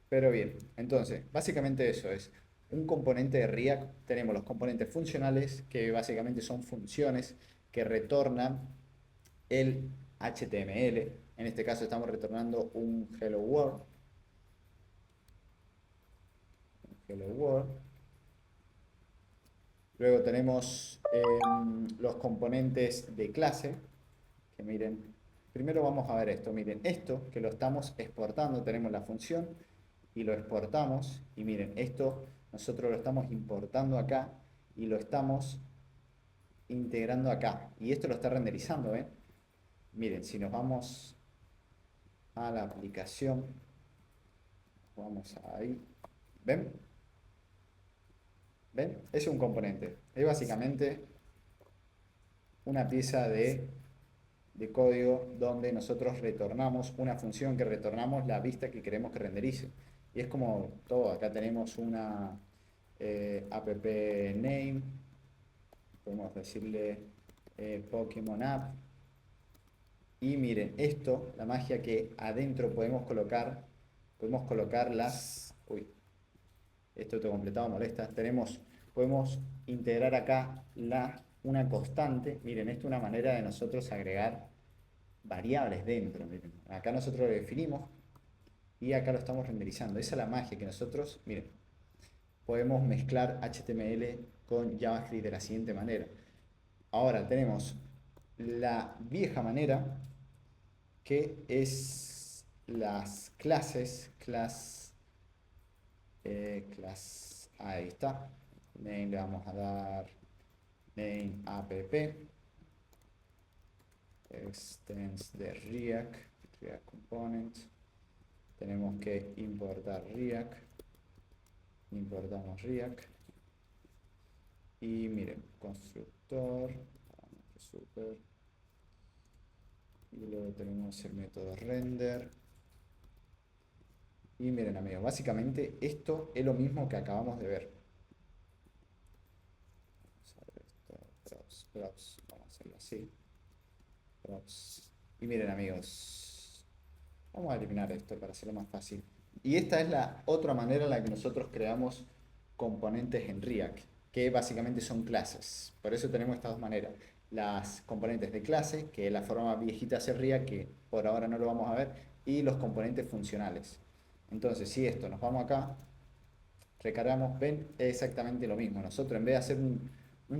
pero bien, entonces, básicamente eso es un componente de React, tenemos los componentes funcionales, que básicamente son funciones que retornan el HTML. En este caso estamos retornando un Hello World. Hello World. Luego tenemos los componentes de clase, que miren, primero vamos a ver esto, miren, esto que lo estamos exportando, tenemos la función y lo exportamos, y miren, esto nosotros lo estamos importando acá y lo estamos integrando acá, y esto lo está renderizando, ¿eh? Miren, si nos vamos a la aplicación, vamos ahí, ¿ven? ¿Ven? Es un componente, es básicamente una pieza de código donde nosotros retornamos una función que retornamos la vista que queremos que renderice. Y es como todo, acá tenemos una app name, podemos decirle Pokémon app. Y miren, esto, la magia que adentro podemos colocar las... Uy, esto te completado molesta. Podemos integrar acá una constante. Miren, esto es una manera de nosotros agregar variables dentro. Miren. Acá nosotros lo definimos y acá lo estamos renderizando. Esa es la magia que nosotros, miren, podemos mezclar HTML con JavaScript de la siguiente manera. Ahora tenemos la vieja manera, que es las clases, ahí está, name le vamos a dar name app, extends de React component, tenemos que importar React, importamos React, y miren, constructor, super, y luego tenemos el método render. Y miren amigos, básicamente esto es lo mismo que acabamos de ver. Vamos a ver esto, props, vamos a hacerlo así. Props. Y miren amigos, vamos a eliminar esto para hacerlo más fácil. Y esta es la otra manera en la que nosotros creamos componentes en React, que básicamente son clases. Por eso tenemos estas dos maneras. Las componentes de clase, que es la forma viejita de hacer React, que por ahora no lo vamos a ver, y los componentes funcionales. Entonces, si esto nos vamos acá, recargamos, ven, es exactamente lo mismo. Nosotros en vez de hacer un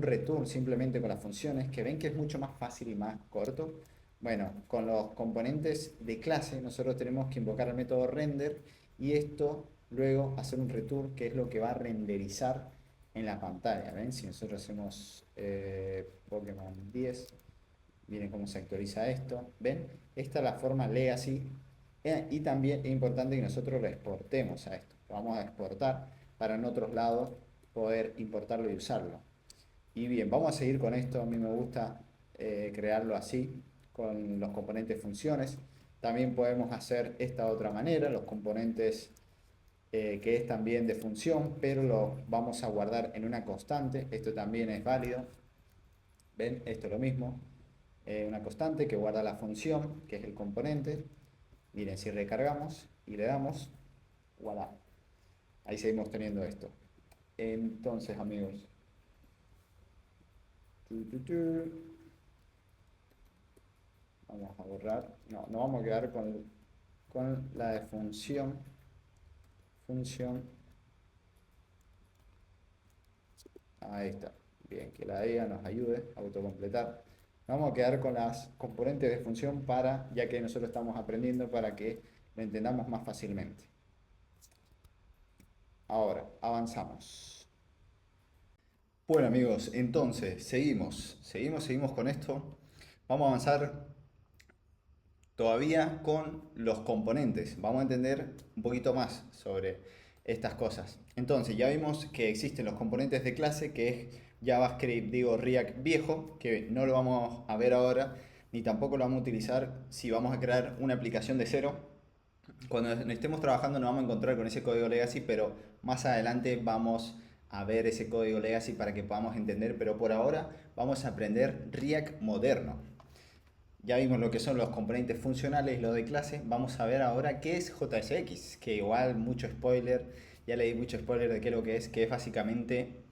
return simplemente con las funciones, que ven que es mucho más fácil y más corto, bueno, con los componentes de clase nosotros tenemos que invocar el método render y esto luego hacer un return que es lo que va a renderizar en la pantalla. ¿Ven? Si nosotros hacemos Pokémon 10, miren cómo se actualiza esto. ¿Ven? Esta es la forma legacy. Y también es importante que nosotros lo exportemos a esto. Lo vamos a exportar para en otros lados poder importarlo y usarlo. Y bien, vamos a seguir con esto. A mí me gusta crearlo así, con los componentes funciones. También podemos hacer esta otra manera, los componentes que es también de función, pero lo vamos a guardar en una constante. Esto también es válido. ¿Ven? Esto es lo mismo. Una constante que guarda la función, que es el componente. Miren, si recargamos y le damos, voilà. Ahí seguimos teniendo esto. Entonces, amigos. Vamos a borrar. No, nos vamos a quedar con la de función. Ahí está. Bien, que la IA nos ayude a autocompletar. Vamos a quedar con las componentes de función para, ya que nosotros estamos aprendiendo, para que lo entendamos más fácilmente. Ahora, avanzamos. Bueno amigos, entonces, seguimos con esto. Vamos a avanzar todavía con los componentes. Vamos a entender un poquito más sobre estas cosas. Entonces, ya vimos que existen los componentes de clase, que es JavaScript, digo React viejo, que no lo vamos a ver ahora, ni tampoco lo vamos a utilizar si vamos a crear una aplicación de cero. Cuando estemos trabajando nos vamos a encontrar con ese código legacy, pero más adelante vamos a ver ese código legacy para que podamos entender, pero por ahora vamos a aprender React moderno. Ya vimos lo que son los componentes funcionales, lo de clase. Vamos a ver ahora qué es JSX, que igual mucho spoiler ya le di mucho spoiler de qué es lo que es básicamente,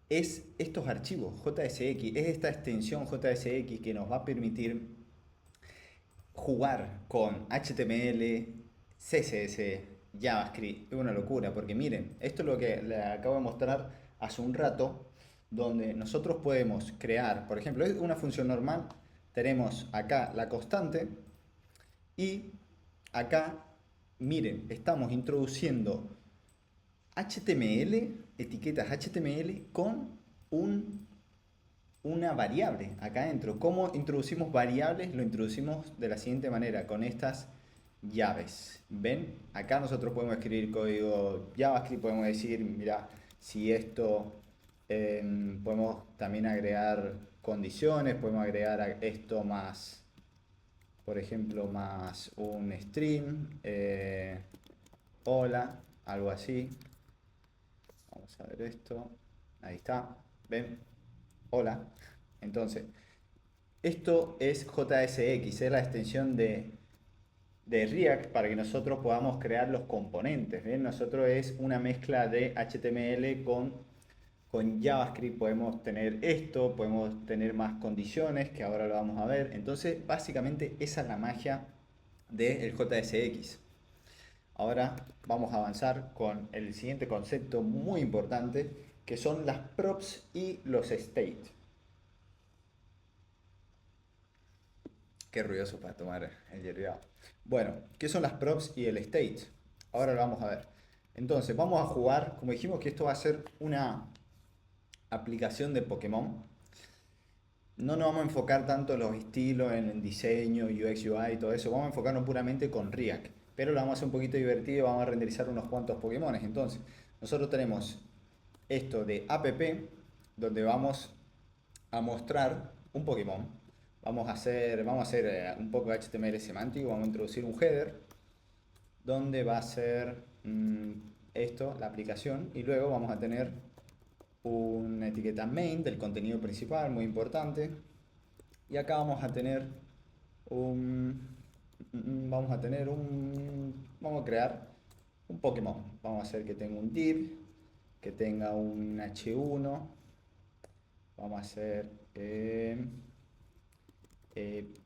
es estos archivos JSX, es esta extensión JSX que nos va a permitir jugar con HTML, CSS, JavaScript. Es una locura, porque miren, esto es lo que le acabo de mostrar hace un rato, donde nosotros podemos crear, por ejemplo, es una función normal, tenemos acá la constante y acá, miren, estamos introduciendo HTML, etiquetas HTML con una variable acá adentro. ¿Cómo introducimos variables? Lo introducimos de la siguiente manera, con estas llaves. ¿Ven? Acá nosotros podemos escribir código JavaScript, podemos decir, mira, si esto, podemos también agregar condiciones, podemos agregar esto más, por ejemplo, más un string, hola, algo así. Vamos a ver esto. Ahí está. ¿Ven? Hola. Entonces, esto es JSX, es la extensión de React para que nosotros podamos crear los componentes. ¿Ven? Nosotros es una mezcla de HTML con JavaScript. Podemos tener esto, podemos tener más condiciones, que ahora lo vamos a ver. Entonces, básicamente, esa es la magia del JSX. Ahora vamos a avanzar con el siguiente concepto muy importante, que son las props y los state. Qué ruidoso para tomar el hierro. Bueno, ¿qué son las props y el state? Ahora lo vamos a ver. Entonces, vamos a jugar, como dijimos que esto va a ser una aplicación de Pokémon. No nos vamos a enfocar tanto en los estilos, en el diseño, UX, UI y todo eso. Vamos a enfocarnos puramente con React. Pero lo vamos a hacer un poquito divertido y vamos a renderizar unos cuantos Pokémon. Entonces, nosotros tenemos esto de app, donde vamos a mostrar un Pokémon. Vamos a hacer un poco de HTML semántico, vamos a introducir un header, donde va a ser esto, la aplicación, y luego vamos a tener una etiqueta main del contenido principal, muy importante, y acá vamos a tener vamos a crear un Pokémon. Vamos a hacer que tenga un div, que tenga un h1, vamos a hacer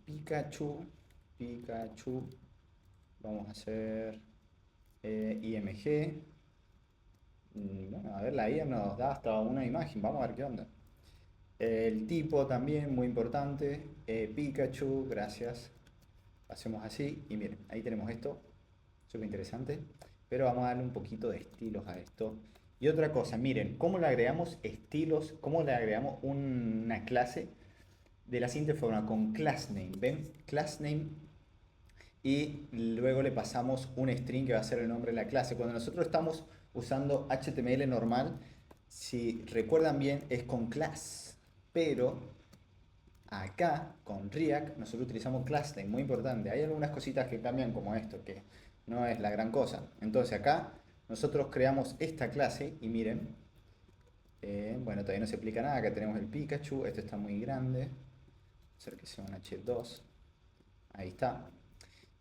Pikachu, vamos a hacer img. Bueno, a ver, la IA nos da hasta una imagen, vamos a ver qué onda. El tipo también, muy importante, Pikachu, gracias. Hacemos así y miren, ahí tenemos esto, súper interesante. Pero vamos a darle un poquito de estilos a esto. Y otra cosa, miren, cómo le agregamos estilos, cómo le agregamos una clase de la siguiente forma, con class name, ¿ven? Class name, y luego le pasamos un string que va a ser el nombre de la clase. Cuando nosotros estamos usando HTML normal, si recuerdan bien, es con class, pero acá con React nosotros utilizamos class name, muy importante. Hay algunas cositas que cambian como esto, que no es la gran cosa. Entonces acá nosotros creamos esta clase y miren, bueno, todavía no se explica nada. Acá tenemos el Pikachu, esto está muy grande, hacer que sea un H2, ahí está.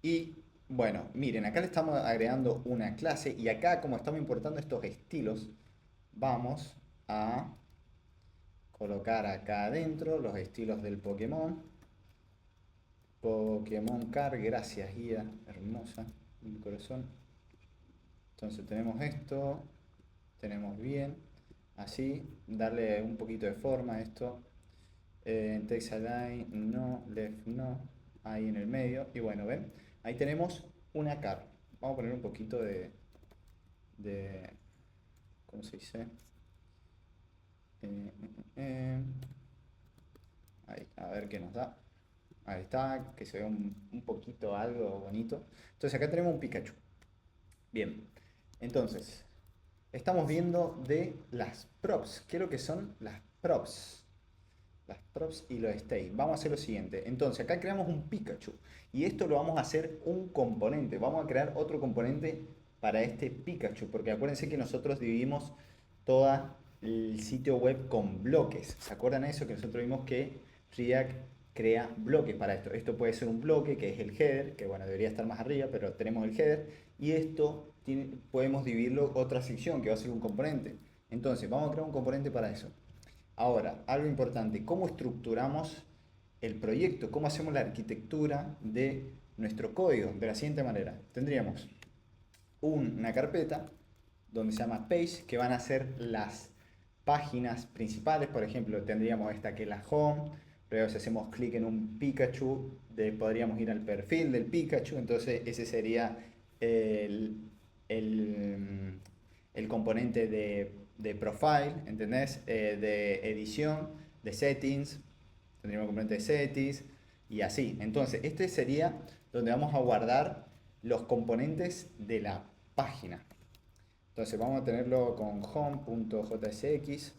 Y bueno, miren, acá le estamos agregando una clase y acá, como estamos importando estos estilos, vamos a colocar acá adentro los estilos del Pokémon. Pokémon Car, gracias guía, hermosa, mi corazón. Entonces tenemos esto, tenemos bien, así, darle un poquito de forma a esto. Text align, no, left, no, ahí en el medio. Y bueno, ven, ahí tenemos una car. Vamos a poner un poquito de ¿cómo se dice? Ahí, a ver qué nos da. Ahí está, que se ve un poquito algo bonito. Entonces acá tenemos un Pikachu. Bien, entonces, estamos viendo de las props. ¿Qué es lo que son las props? Las props y los state. Vamos a hacer lo siguiente. Entonces, acá creamos un Pikachu. Y esto lo vamos a hacer un componente. Vamos a crear otro componente para este Pikachu. Porque acuérdense que nosotros dividimos todo el sitio web con bloques. ¿Se acuerdan de eso? Que nosotros vimos que React crea bloques para esto. Esto puede ser un bloque que es el header, que bueno, debería estar más arriba, pero tenemos el header. Y esto podemos dividirlo otra sección que va a ser un componente. Entonces, vamos a crear un componente para eso. Ahora, algo importante, ¿cómo estructuramos el proyecto? ¿Cómo hacemos la arquitectura de nuestro código? De la siguiente manera, tendríamos una carpeta donde se llama Page, que van a ser las páginas principales. Por ejemplo, tendríamos esta que es la Home. Luego si hacemos clic en un Pikachu, podríamos ir al perfil del Pikachu. Entonces ese sería el, el, el componente de profile, ¿entendés? De edición, de settings. Tendríamos un componente de settings y así. Entonces este sería donde vamos a guardar los componentes de la página. Entonces vamos a tenerlo con home.jsx.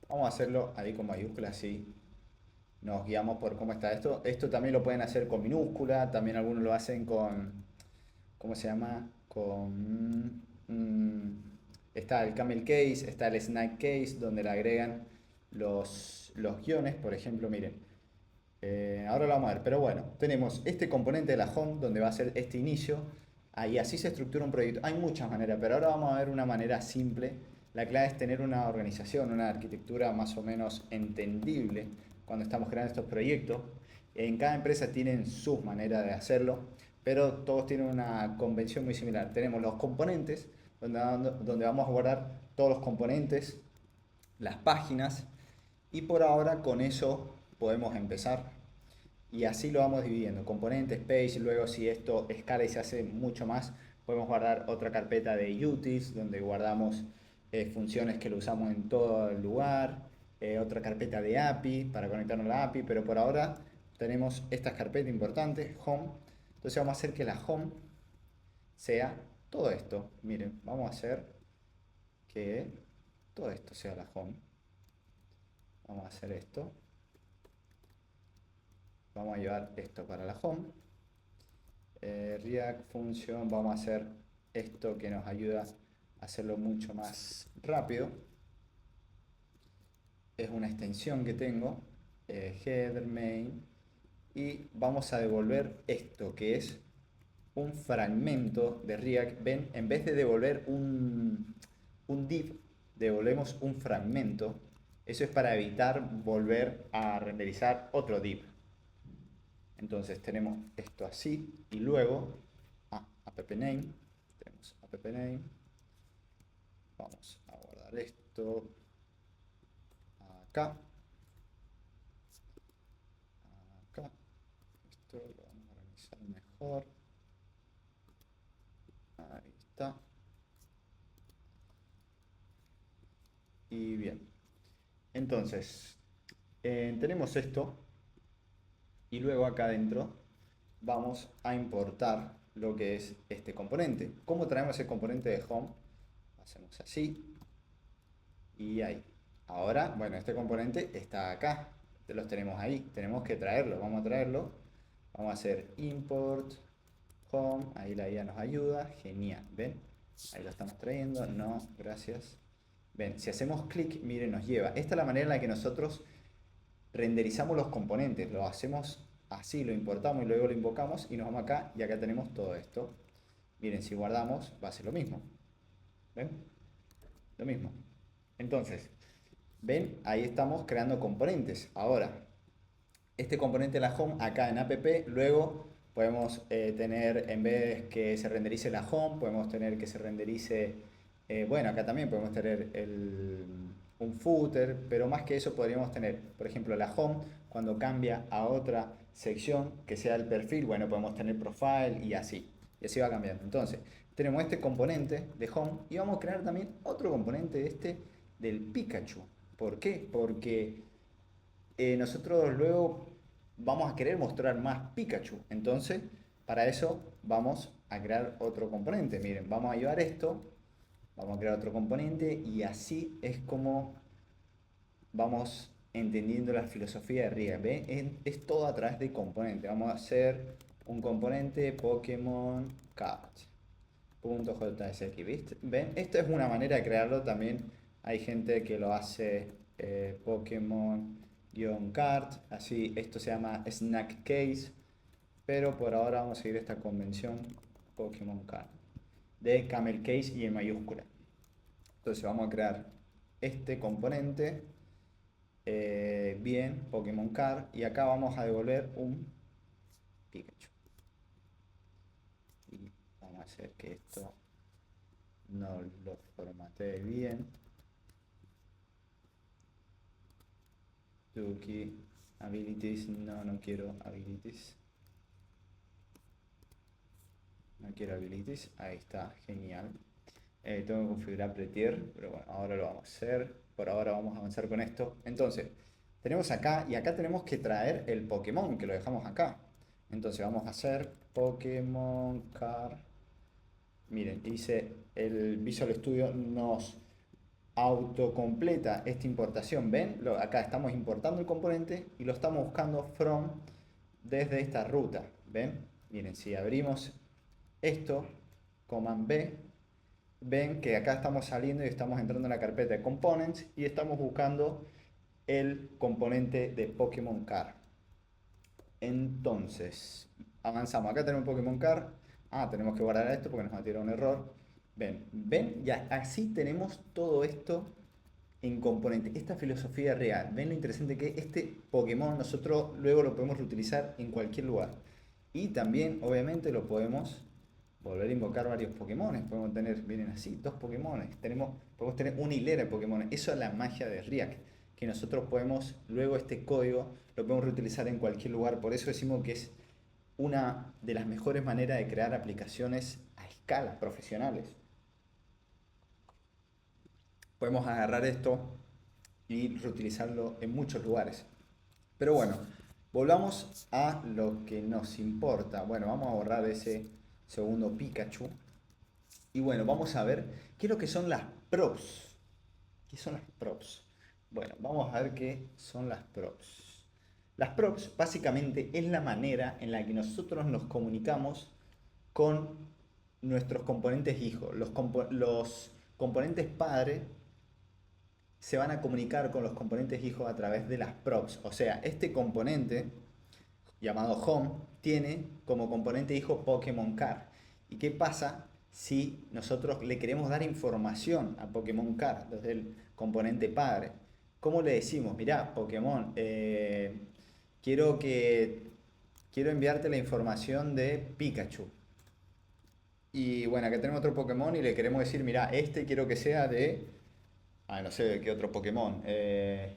Vamos a hacerlo ahí con mayúsculas, así nos guiamos por cómo está esto. Esto también lo pueden hacer con minúscula, también algunos lo hacen con, ¿cómo se llama? Está el camel case, está el snake case, donde le agregan los guiones, por ejemplo, miren. Ahora lo vamos a ver, pero bueno, tenemos este componente de la home, donde va a ser este inicio. Ahí así se estructura un proyecto. Hay muchas maneras, pero ahora vamos a ver una manera simple. La clave es tener una organización, una arquitectura más o menos entendible cuando estamos creando estos proyectos. En cada empresa tienen sus maneras de hacerlo, pero todos tienen una convención muy similar. Tenemos los componentes, donde vamos a guardar todos los componentes, las páginas, y por ahora con eso podemos empezar. Y así lo vamos dividiendo, componentes, page, luego si esto escala y se hace mucho más, podemos guardar otra carpeta de utils, donde guardamos funciones que lo usamos en todo el lugar, otra carpeta de API para conectarnos a la API, pero por ahora tenemos estas carpetas importantes, home. Entonces vamos a hacer que la home sea todo esto. Miren, vamos a hacer que todo esto sea la home. Vamos a hacer esto. Vamos a llevar esto para la home. React Function, vamos a hacer esto que nos ayuda a hacerlo mucho más rápido. Es una extensión que tengo, header main, y vamos a devolver esto que es un fragmento de React. Ven, en vez de devolver un div, devolvemos un fragmento. Eso es para evitar volver a renderizar otro div. Entonces tenemos esto así y luego appname, tenemos appname, vamos a guardar esto acá, esto lo vamos a organizar mejor, ahí está, y bien, entonces tenemos esto. Y luego acá adentro vamos a importar lo que es este componente. ¿Cómo traemos el componente de home? Hacemos así y ahí. Ahora, bueno, este componente está acá. Los tenemos ahí. Tenemos que traerlo. Vamos a traerlo. Vamos a hacer import home. Ahí la IA nos ayuda. Genial. ¿Ven? Ahí lo estamos trayendo. No, gracias. Ven, si hacemos clic, miren, nos lleva. Esta es la manera en la que nosotros renderizamos los componentes, lo hacemos así, lo importamos y luego lo invocamos y nos vamos acá y acá tenemos todo esto. Miren, si guardamos va a ser lo mismo. ¿Ven? Lo mismo. Entonces, ven, ahí estamos creando componentes. Ahora, este componente de la home acá en app, luego podemos tener, en vez que se renderice la home, podemos tener que se renderice, bueno, acá también podemos tener un footer, pero más que eso podríamos tener, por ejemplo, la home, cuando cambia a otra sección que sea el perfil, bueno, podemos tener profile y así va cambiando. Entonces, tenemos este componente de home y vamos a crear también otro componente este del Pikachu. ¿Por qué? Porque nosotros luego vamos a querer mostrar más Pikachu. Entonces, para eso vamos a crear otro componente. Miren, vamos a llevar esto, vamos a crear otro componente y así es como vamos entendiendo la filosofía de React. ¿Ve? Es todo a través de componentes. Vamos a hacer un componente Pokémon Card. .jsx, ¿viste? ¿Ven? Esto es una manera de crearlo. También hay gente que lo hace Pokémon-cart, así, esto se llama snack case, pero por ahora vamos a seguir esta convención Pokémon cart. de camel case y en mayúscula. Entonces vamos a crear este componente, bien, Pokémon Card, y acá vamos a devolver un Pikachu. Y vamos a hacer que esto no lo formatee bien. Tuki, abilities, no quiero abilities. No quiero abilities, ahí está, genial. Tengo que configurar Prettier, pero bueno, ahora lo vamos a hacer. Por ahora vamos a avanzar con esto. Entonces, tenemos acá, y acá tenemos que traer el Pokémon, que lo dejamos acá. Entonces vamos a hacer Pokémon Card. Miren, dice el Visual Studio nos autocompleta esta importación. ¿Ven? Acá estamos importando el componente y lo estamos buscando from desde esta ruta. ¿Ven? Miren, si abrimos esto, Command B, ven que acá estamos saliendo y estamos entrando en la carpeta de Components y estamos buscando el componente de Pokémon Card. Entonces, avanzamos. Acá tenemos Pokémon Card. Tenemos que guardar esto porque nos va a tirar un error. Ven, ya así tenemos todo esto en componente. Esta filosofía real. Ven lo interesante que este Pokémon nosotros luego lo podemos reutilizar en cualquier lugar. Y también, obviamente, lo podemos volver a invocar varios Pokémon. Podemos tener, miren así, dos Pokémon. Podemos tener una hilera de Pokémon. Eso es la magia de React. Que nosotros podemos, luego este código, lo podemos reutilizar en cualquier lugar. Por eso decimos que es una de las mejores maneras de crear aplicaciones a escala, profesionales. Podemos agarrar esto y reutilizarlo en muchos lugares. Pero bueno, volvamos a lo que nos importa. Bueno, vamos a borrar ese segundo Pikachu. Y bueno, vamos a ver qué es lo que son las props. ¿Qué son las props? Bueno, vamos a ver qué son las props. Las props básicamente es la manera en la que nosotros nos comunicamos con nuestros componentes hijos. Los componentes padre se van a comunicar con los componentes hijos a través de las props. O sea, este componente llamado home tiene como componente hijo Pokémon Card. ¿Y qué pasa si nosotros le queremos dar información a Pokémon Card desde el componente padre? ¿Cómo le decimos? Mirá, Pokémon, quiero enviarte la información de Pikachu. Y bueno, acá tenemos otro Pokémon y le queremos decir, mirá, este quiero que sea de... no sé de qué otro Pokémon.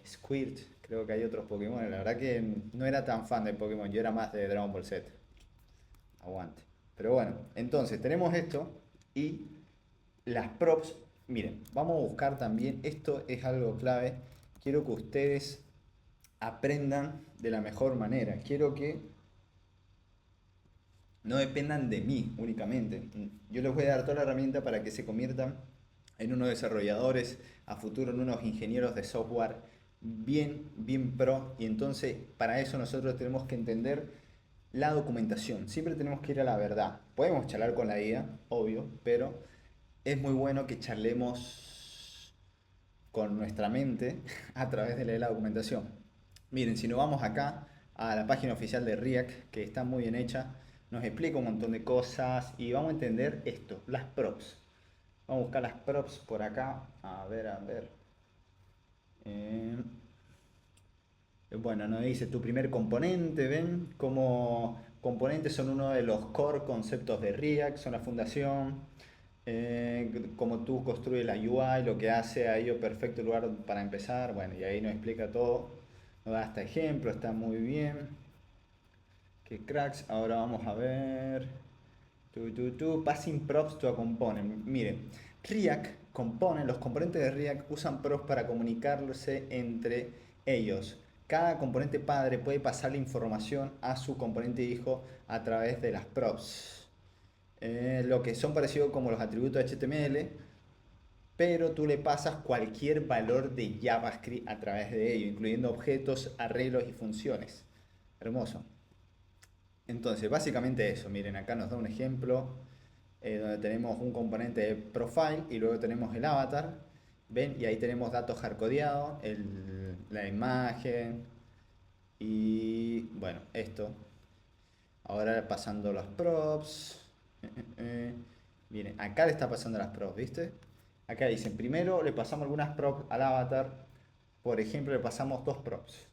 Squirt, creo que hay otros Pokémon. La verdad que no era tan fan de Pokémon, yo era más de Dragon Ball Z. Aguante. Pero bueno, entonces tenemos esto y las props. Miren, vamos a buscar también, esto es algo clave. Quiero que ustedes aprendan de la mejor manera. Quiero que no dependan de mí únicamente. Yo les voy a dar toda la herramienta para que se conviertan en unos desarrolladores, a futuro en unos ingenieros de software bien pro. Y entonces para eso nosotros tenemos que entender la documentación. Siempre tenemos que ir a la verdad. Podemos charlar con la IA, obvio, pero es muy bueno que charlemos con nuestra mente a través de leer la documentación. Miren, si nos vamos acá a la página oficial de React, que está muy bien hecha, nos explica un montón de cosas y vamos a entender esto, las props. Vamos a buscar las props por acá. A ver, a ver. Bueno, nos dice tu primer componente, ¿ven? Como componentes son uno de los core conceptos de React, son la fundación. Como tú construyes la UI, lo que hace a ello perfecto lugar para empezar. Bueno, y ahí nos explica todo. Nos da hasta ejemplo, está muy bien. Qué cracks. Ahora vamos a ver. Passing props to a component. Miren, React compone, los componentes de React usan props para comunicarse entre ellos. Cada componente padre puede pasar la información a su componente hijo a través de las props. Lo que son parecidos como los atributos HTML, pero tú le pasas cualquier valor de JavaScript a través de ello, incluyendo objetos, arreglos y funciones. Hermoso. Entonces, básicamente eso, miren, acá nos da un ejemplo donde tenemos un componente de profile y luego tenemos el avatar, ¿ven? Y ahí tenemos datos hardcodeados, la imagen y bueno, esto. Ahora pasando los props. Miren, acá le está pasando las props, ¿viste? Acá dicen, primero le pasamos algunas props al avatar. Por ejemplo, le pasamos dos props.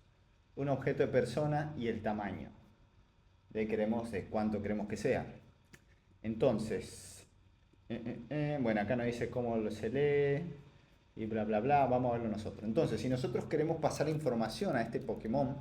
Un objeto de persona y el tamaño. De cuánto queremos que sea. Entonces, bueno, acá nos dice cómo se lee y bla, bla, bla. Vamos a verlo nosotros. Entonces, si nosotros queremos pasar información a este Pokémon,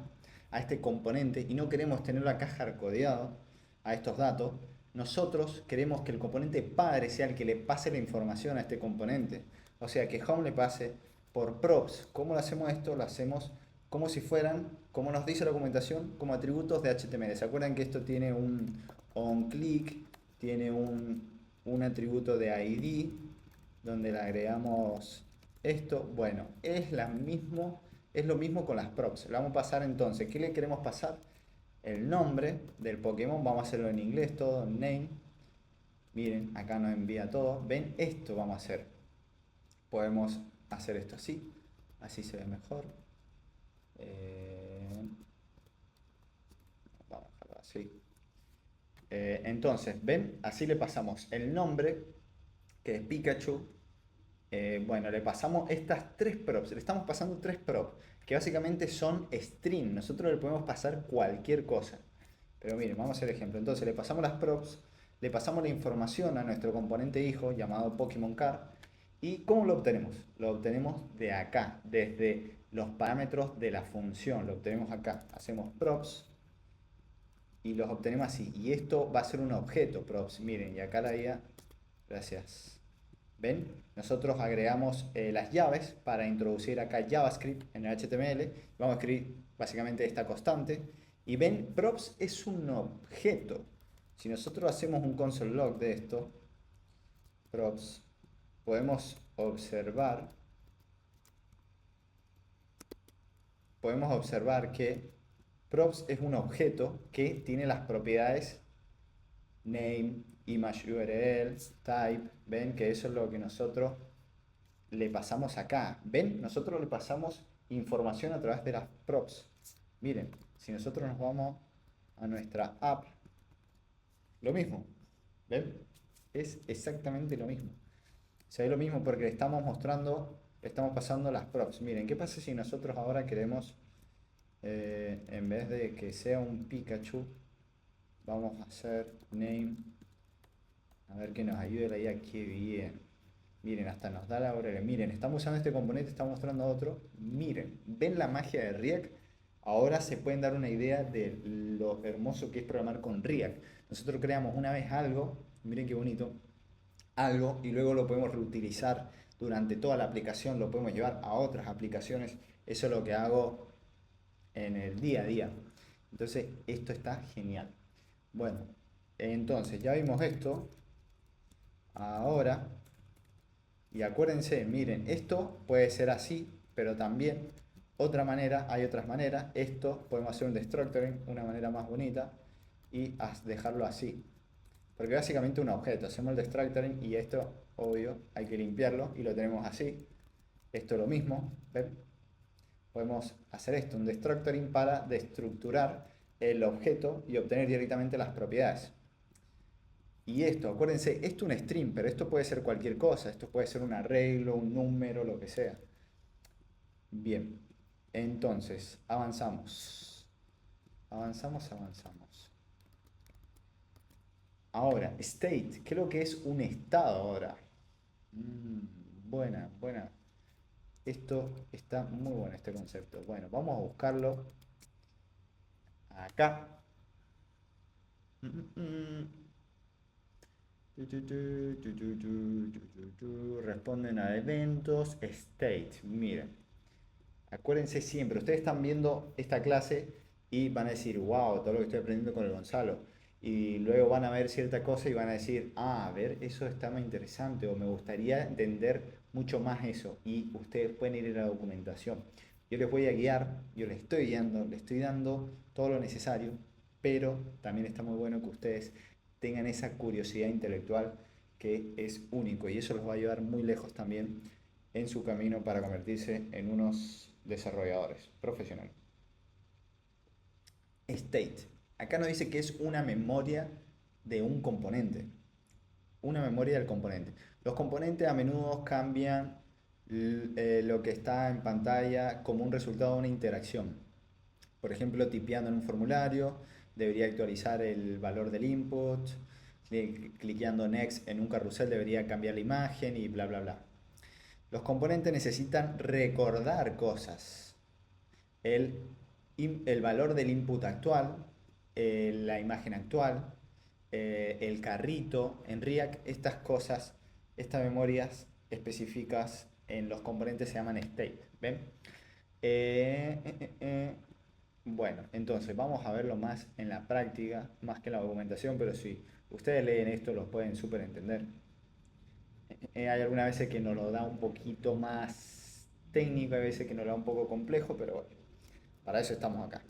a este componente, y no queremos tenerlo acá hardcodeado a estos datos, nosotros queremos que el componente padre sea el que le pase la información a este componente. O sea, que Home le pase por props. ¿Cómo lo hacemos esto? Lo hacemos como si fueran, como nos dice la documentación, como atributos de HTML. ¿Se acuerdan que esto tiene un onClick, tiene un atributo de ID, donde le agregamos esto? Bueno, es lo mismo con las props. Le vamos a pasar entonces, ¿qué le queremos pasar? El nombre del Pokémon, vamos a hacerlo en inglés todo, name. Miren, acá nos envía todo. ¿Ven? Esto vamos a hacer. Podemos hacer esto así, así se ve mejor. Vamos a dejarlo así. Entonces, ven, así le pasamos el nombre, que es Pikachu. Bueno, le pasamos estas tres props, le estamos pasando tres props, que básicamente son string. Nosotros le podemos pasar cualquier cosa. Pero miren, vamos a hacer ejemplo. Entonces le pasamos las props, le pasamos la información a nuestro componente hijo llamado Pokémon Card. ¿Y cómo lo obtenemos? Lo obtenemos de acá, desde los parámetros de la función. Lo obtenemos acá. Hacemos props y los obtenemos así. Y esto va a ser un objeto props. Miren, y acá la IA, gracias. ¿Ven? Nosotros agregamos las llaves para introducir acá JavaScript en el HTML. Vamos a escribir básicamente esta constante. Y ven, props es un objeto. Si nosotros hacemos un console log de esto, props, podemos observar que props es un objeto que tiene las propiedades name, image URL, type. Ven que eso es lo que nosotros le pasamos acá. Ven, nosotros le pasamos información a través de las props. Miren, si nosotros nos vamos a nuestra app, lo mismo. ¿Ven? Es exactamente lo mismo. Se ve lo mismo porque le estamos mostrando, le estamos pasando las props. Miren, ¿qué pasa si nosotros ahora queremos, en vez de que sea un Pikachu, vamos a hacer name, a ver que nos ayude la IA? Qué bien. Miren, hasta nos da la hora. Miren, estamos usando este componente, estamos mostrando otro. Miren, ¿ven la magia de React? Ahora se pueden dar una idea de lo hermoso que es programar con React. Nosotros creamos una vez algo, miren qué bonito, algo, y luego lo podemos reutilizar durante toda la aplicación, lo podemos llevar a otras aplicaciones. Eso es lo que hago en el día a día. Entonces, esto está genial. Bueno, entonces ya vimos esto. Ahora, y acuérdense, miren, esto puede ser así, pero también otra manera, hay otras maneras. Esto podemos hacer un destructoring, una manera más bonita, y dejarlo así. Porque básicamente un objeto, hacemos el destructoring y esto, obvio, hay que limpiarlo y lo tenemos así. Esto es lo mismo, ¿ven? Podemos hacer esto, un destructoring para destructurar el objeto y obtener directamente las propiedades. Y esto, acuérdense, esto es un string, pero esto puede ser cualquier cosa. Esto puede ser un arreglo, un número, lo que sea. Bien, entonces, avanzamos. Avanzamos. Ahora, state, creo que es un estado ahora. Buena. Esto está muy bueno, este concepto. Bueno, vamos a buscarlo acá. Responden a eventos, state. Miren, acuérdense siempre, ustedes están viendo esta clase y van a decir, wow, todo lo que estoy aprendiendo con el Gonzalo. Y luego van a ver cierta cosa y van a decir, ah, a ver, eso está más interesante o me gustaría entender mucho más eso. Y ustedes pueden ir a la documentación. Yo les voy a guiar, yo les estoy guiando, les estoy dando todo lo necesario, pero también está muy bueno que ustedes tengan esa curiosidad intelectual que es único y eso los va a llevar muy lejos también en su camino para convertirse en unos desarrolladores profesionales. State. Acá nos dice que es una memoria de un componente. una memoria del componente. Los componentes a menudo cambian lo que está en pantalla como un resultado de una interacción. Por ejemplo, tipeando en un formulario, debería actualizar el valor del input, cliqueando Next en un carrusel debería cambiar la imagen y bla bla bla. Los componentes necesitan recordar cosas. El valor del input actual, la imagen actual, el carrito. En React estas cosas, estas memorias específicas en los componentes se llaman state. ¿Ven? Eh, eh, eh, eh. Bueno, entonces vamos a verlo más en la práctica, más que en la documentación, pero si ustedes leen esto lo pueden súper entender. Hay algunas veces que nos lo da un poquito más técnico, hay veces que nos lo da un poco complejo, pero bueno, para eso estamos acá.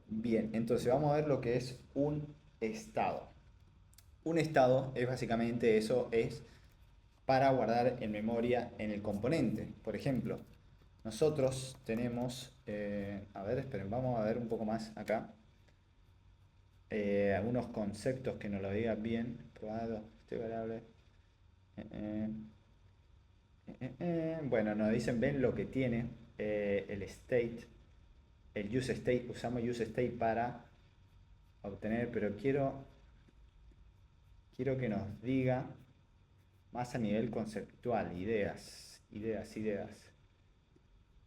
Bien, entonces vamos a ver lo que es un estado. Un estado es básicamente eso, es para guardar en memoria en el componente. Por ejemplo, nosotros tenemos, a ver, esperen, vamos a ver un poco más acá. Algunos conceptos que nos lo digan bien. Probado, este variable. Bueno, nos dicen, ven lo que tiene el state, el use state. Usamos use state para obtener, pero quiero que nos diga más a nivel conceptual, ideas.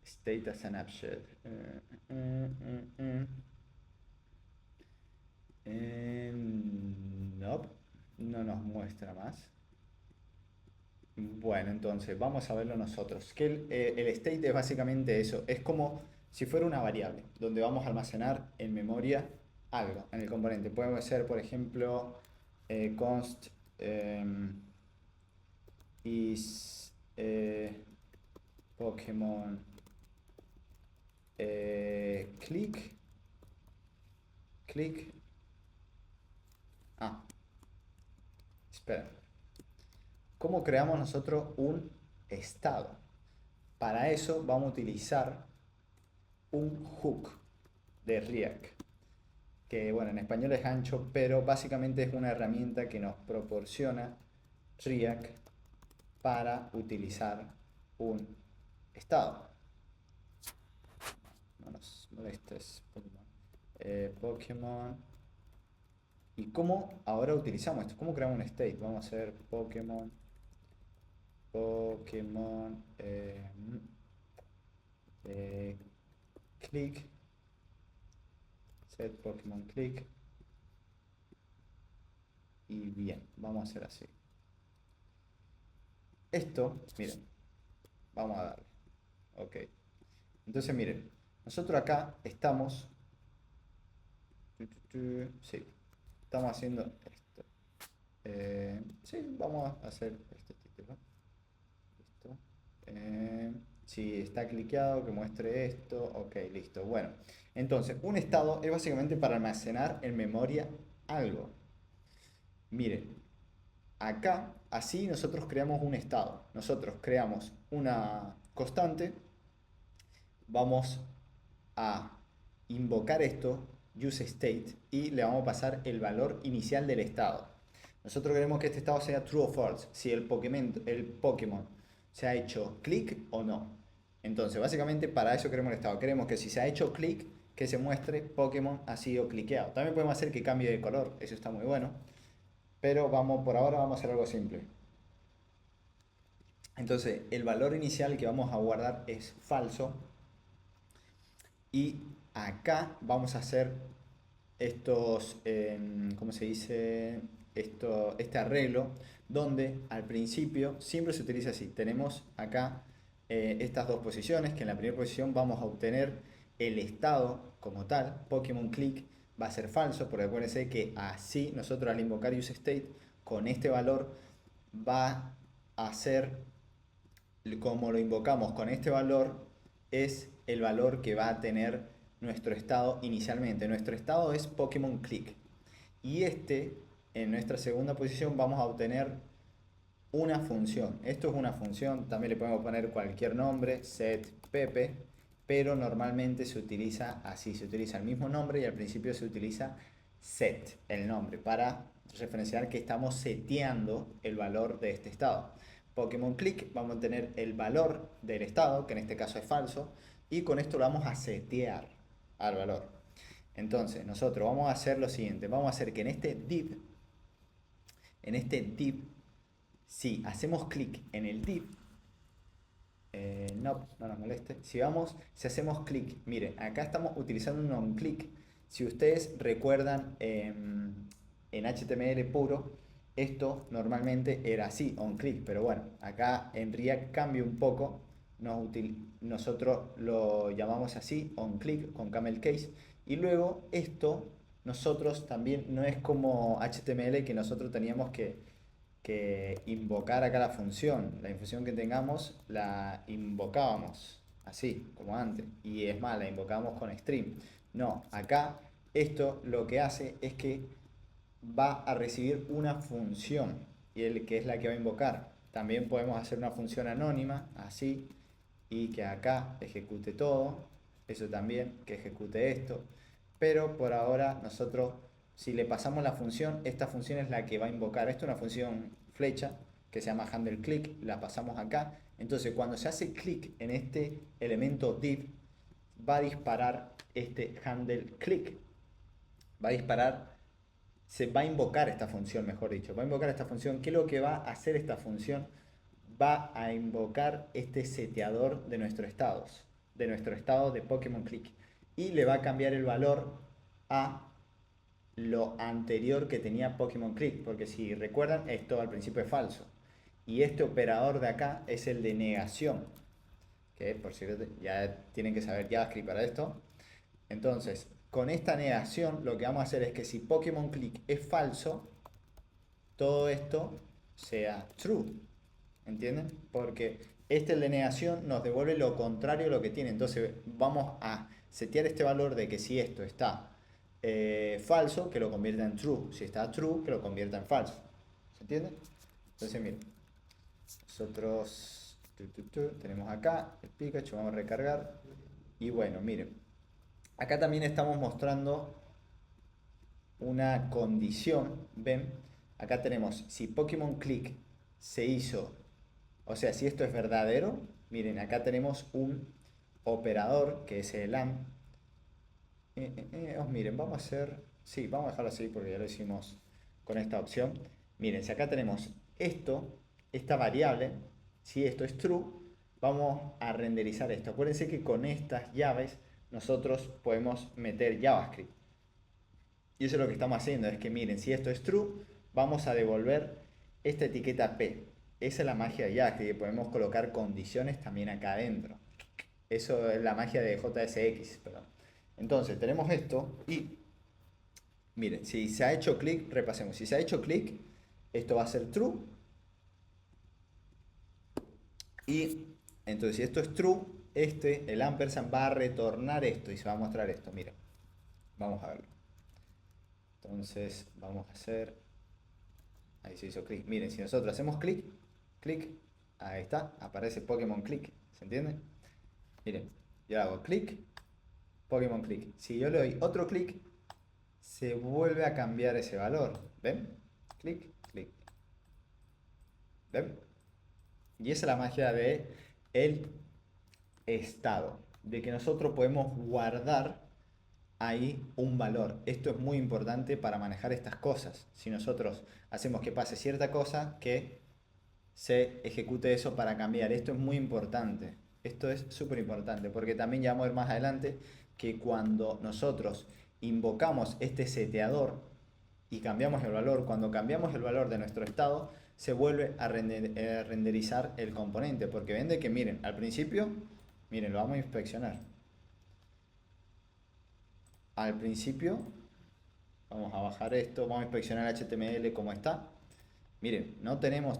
State as an object. Nope, no nos muestra más. Bueno, entonces vamos a verlo nosotros. Que el state es básicamente eso. Es como si fuera una variable donde vamos a almacenar en memoria algo en el componente. Puede ser, por ejemplo, const is Pokémon click. Ah, espera. ¿Cómo creamos nosotros un estado? Para eso vamos a utilizar un hook de React, que bueno, en español es ancho, pero básicamente es una herramienta que nos proporciona React para utilizar un estado. No nos molestes, Pokémon. ¿Y cómo ahora utilizamos esto? ¿Cómo creamos un state? Vamos a hacer Pokémon click, set Pokémon click, y bien, vamos a hacer así. Esto, miren, vamos a darle, ok. Entonces miren, nosotros acá estamos, sí, estamos haciendo esto. Sí, vamos a hacer este título. Listo. Si está cliqueado, que muestre esto. Ok, listo. Bueno, entonces, un estado es básicamente para almacenar en memoria algo. Miren, acá, así nosotros creamos un estado. Nosotros creamos una constante. Vamos a invocar esto, useState, y le vamos a pasar el valor inicial del estado. Nosotros queremos que este estado sea true o false, si el Pokémon se ha hecho clic o no. Entonces, básicamente para eso queremos el estado. Queremos que si se ha hecho clic, que se muestre Pokémon ha sido cliqueado. También podemos hacer que cambie de color, eso está muy bueno. Pero por ahora vamos a hacer algo simple. Entonces, el valor inicial que vamos a guardar es falso. Y acá vamos a hacer estos, ¿cómo se dice? Este arreglo, donde al principio siempre se utiliza así. Tenemos acá estas dos posiciones, que en la primera posición vamos a obtener el estado como tal. Pokémon click va a ser falso, porque acuérdense que así nosotros al invocar useState con este valor va a ser, como lo invocamos con este valor, es el valor que va a tener nuestro estado inicialmente. Nuestro estado es Pokémon click. Y en nuestra segunda posición, vamos a obtener una función. Esto es una función, también le podemos poner cualquier nombre, setPepe, pero normalmente se utiliza así, se utiliza el mismo nombre y al principio se utiliza set, el nombre, para referenciar que estamos seteando el valor de este estado. Pokémon Click, vamos a tener el valor del estado, que en este caso es falso, y con esto lo vamos a setear al valor. Entonces, nosotros vamos a hacer lo siguiente, vamos a hacer que en este div, si hacemos clic en el div, no nos moleste, si hacemos clic, miren, acá estamos utilizando un onClick. Si ustedes recuerdan, en HTML puro, esto normalmente era así, onClick, pero bueno, acá en React cambia un poco, nosotros lo llamamos así, onClick con camel case, y luego esto, nosotros también, no es como HTML que nosotros teníamos que invocar acá la función que tengamos la invocábamos así como antes, y es más, la invocábamos con stream. No, acá esto lo que hace es que va a recibir una función, y el que es la que va a invocar. También podemos hacer una función anónima así, y que acá ejecute todo, eso también, que ejecute esto, pero por ahora nosotros, si le pasamos la función, esta función es la que va a invocar. Esto es una función flecha que se llama handleClick, la pasamos acá. Entonces cuando se hace clic en este elemento div, va a disparar este handleClick, va a disparar, se va a invocar esta función, mejor dicho, va a invocar esta función. ¿Qué es lo que va a hacer esta función? Va a invocar este seteador de nuestro estado de Pokémon Click, y le va a cambiar el valor a lo anterior que tenía Pokémon Click, porque si recuerdan, esto al principio es falso, y este operador de acá es el de negación, que por cierto ya tienen que saber JavaScript para esto. Entonces, con esta negación lo que vamos a hacer es que si Pokémon Click es falso, todo esto sea true. ¿Entienden? Porque el de negación nos devuelve lo contrario a lo que tiene. Entonces vamos a setear este valor de que si esto está falso, que lo convierta en true. Si está true, que lo convierta en falso. ¿Se entiende? Entonces miren, nosotros tenemos acá el Pikachu, vamos a recargar. Y bueno, miren, acá también estamos mostrando una condición. ¿Ven? Acá tenemos, si Pokémon Click se hizo, o sea, si esto es verdadero, miren, acá tenemos un operador que es el AND. Miren, vamos a hacer, sí, vamos a dejarlo así porque ya lo hicimos con esta opción. Miren, si acá tenemos esta variable, si esto es true, vamos a renderizar esto. Acuérdense que con estas llaves nosotros podemos meter JavaScript. Y eso es lo que estamos haciendo, es que miren, si esto es true, vamos a devolver esta etiqueta P. Esa es la magia de JavaScript, que podemos colocar condiciones también acá adentro. Eso es la magia de JSX, perdón. Entonces, tenemos esto y miren, si se ha hecho clic, repasemos, si se ha hecho clic, esto va a ser true. Y entonces, si esto es true, el ampersand va a retornar esto y se va a mostrar esto. Miren, vamos a verlo. Entonces, vamos a hacer, ahí se hizo clic. Miren, si nosotros hacemos clic, ahí está, aparece Pokémon Click, ¿se entiende? Miren, yo hago clic, Pokémon Click. Si yo le doy otro clic, se vuelve a cambiar ese valor. ¿Ven? Clic, clic. ¿Ven? Y esa es la magia de el estado, de que nosotros podemos guardar ahí un valor. Esto es muy importante para manejar estas cosas. Si nosotros hacemos que pase cierta cosa, que se ejecute eso para cambiar. Esto es muy importante. Esto es súper importante porque también ya vamos a ver más adelante que cuando nosotros invocamos este seteador y cambiamos el valor, cuando cambiamos el valor de nuestro estado, se vuelve a renderizar el componente. Porque ven de que, miren, al principio, miren, lo vamos a inspeccionar. Al principio, vamos a bajar esto, vamos a inspeccionar HTML como está. Miren, no tenemos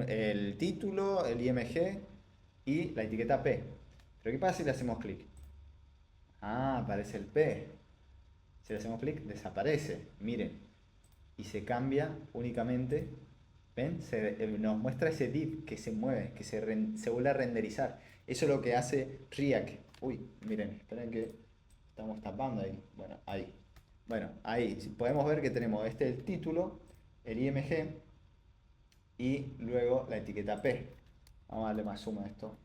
el título, el IMG y la etiqueta P. Pero ¿qué pasa si le hacemos clic? Ah, aparece el P. Si le hacemos clic, desaparece. Miren. Y se cambia únicamente. ¿Ven? Nos muestra ese div que se mueve, que se vuelve a renderizar. Eso es lo que hace React. Uy, miren, esperen que estamos tapando ahí. Bueno, ahí. Bueno, ahí podemos ver que tenemos el título, el IMG y luego la etiqueta P. Vamos a darle más zoom a esto.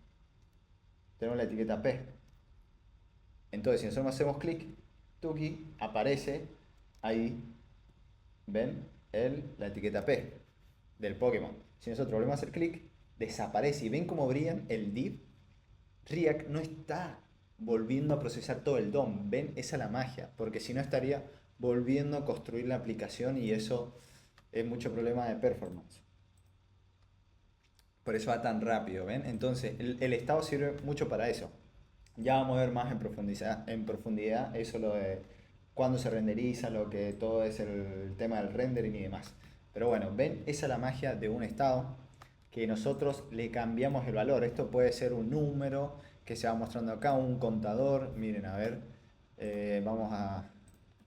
Tenemos la etiqueta P. Entonces, si nosotros hacemos clic, Tuki, aparece ahí, ven, la etiqueta P del Pokémon. Si nosotros volvemos a hacer clic, desaparece. Y ven cómo brillan el div. React no está volviendo a procesar todo el DOM. Ven, esa es la magia. Porque si no estaría volviendo a construir la aplicación y eso es mucho problema de performance. Por eso va tan rápido, ¿ven? Entonces, el estado sirve mucho para eso. Ya vamos a ver más en profundidad eso lo de cuándo se renderiza, lo que todo es el tema del rendering y demás. Pero bueno, ven, esa es la magia de un estado que nosotros le cambiamos el valor. Esto puede ser un número que se va mostrando acá, un contador. Miren, a ver, vamos a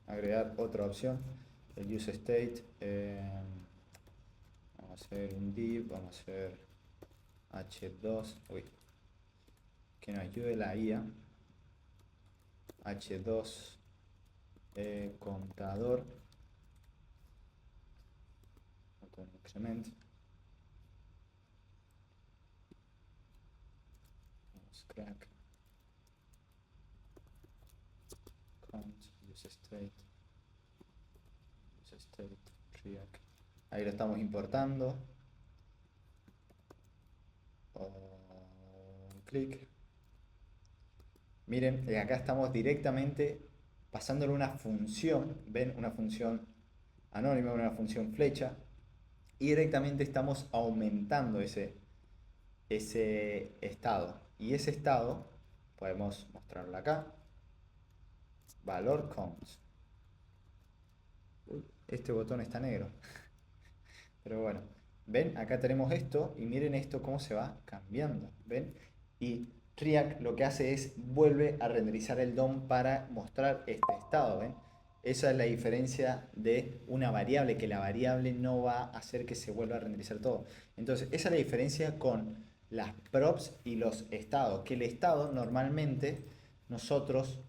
agregar otra opción, el use state. Vamos a hacer un div, vamos a hacer h2, uy, que nos ayude la IA. H2 contador increment, crack count use state React. Ahí lo estamos importando. Clic. Miren, acá estamos directamente pasándole una función, ven, una función anónima, una función flecha, y directamente estamos aumentando ese estado. Y ese estado, podemos mostrarlo acá, valor count. Este botón está negro. Pero bueno, ven, acá tenemos esto y miren esto cómo se va cambiando, ven. Y React lo que hace es vuelve a renderizar el DOM para mostrar este estado, ven. Esa es la diferencia de una variable, que la variable no va a hacer que se vuelva a renderizar todo. Entonces, esa es la diferencia con las props y los estados, que el estado normalmente nosotros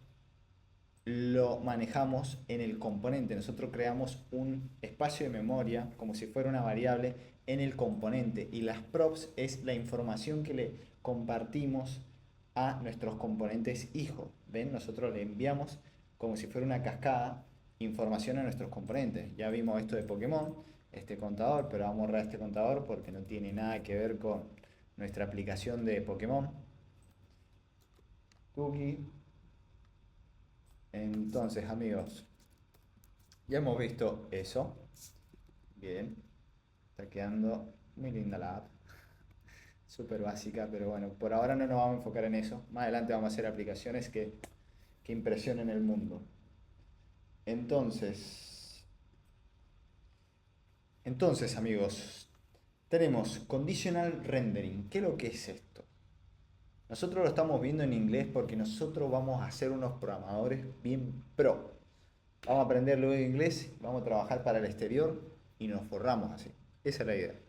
lo manejamos en el componente. Nosotros creamos un espacio de memoria como si fuera una variable en el componente, y las props es la información que le compartimos a nuestros componentes hijos. ¿Ven? Nosotros le enviamos como si fuera una cascada información a nuestros componentes. Ya vimos esto de Pokémon, este contador, pero vamos a borrar este contador porque no tiene nada que ver con nuestra aplicación de Pokémon. Cookie. Entonces, amigos, ya hemos visto eso. Bien, está quedando muy linda la app. Súper básica, pero bueno, por ahora no nos vamos a enfocar en eso. Más adelante vamos a hacer aplicaciones que impresionen el mundo. Entonces, amigos, tenemos conditional rendering. ¿Qué es lo que es esto? Nosotros lo estamos viendo en inglés porque nosotros vamos a ser unos programadores bien pro. Vamos a aprender luego inglés, vamos a trabajar para el exterior y nos forramos así. Esa es la idea.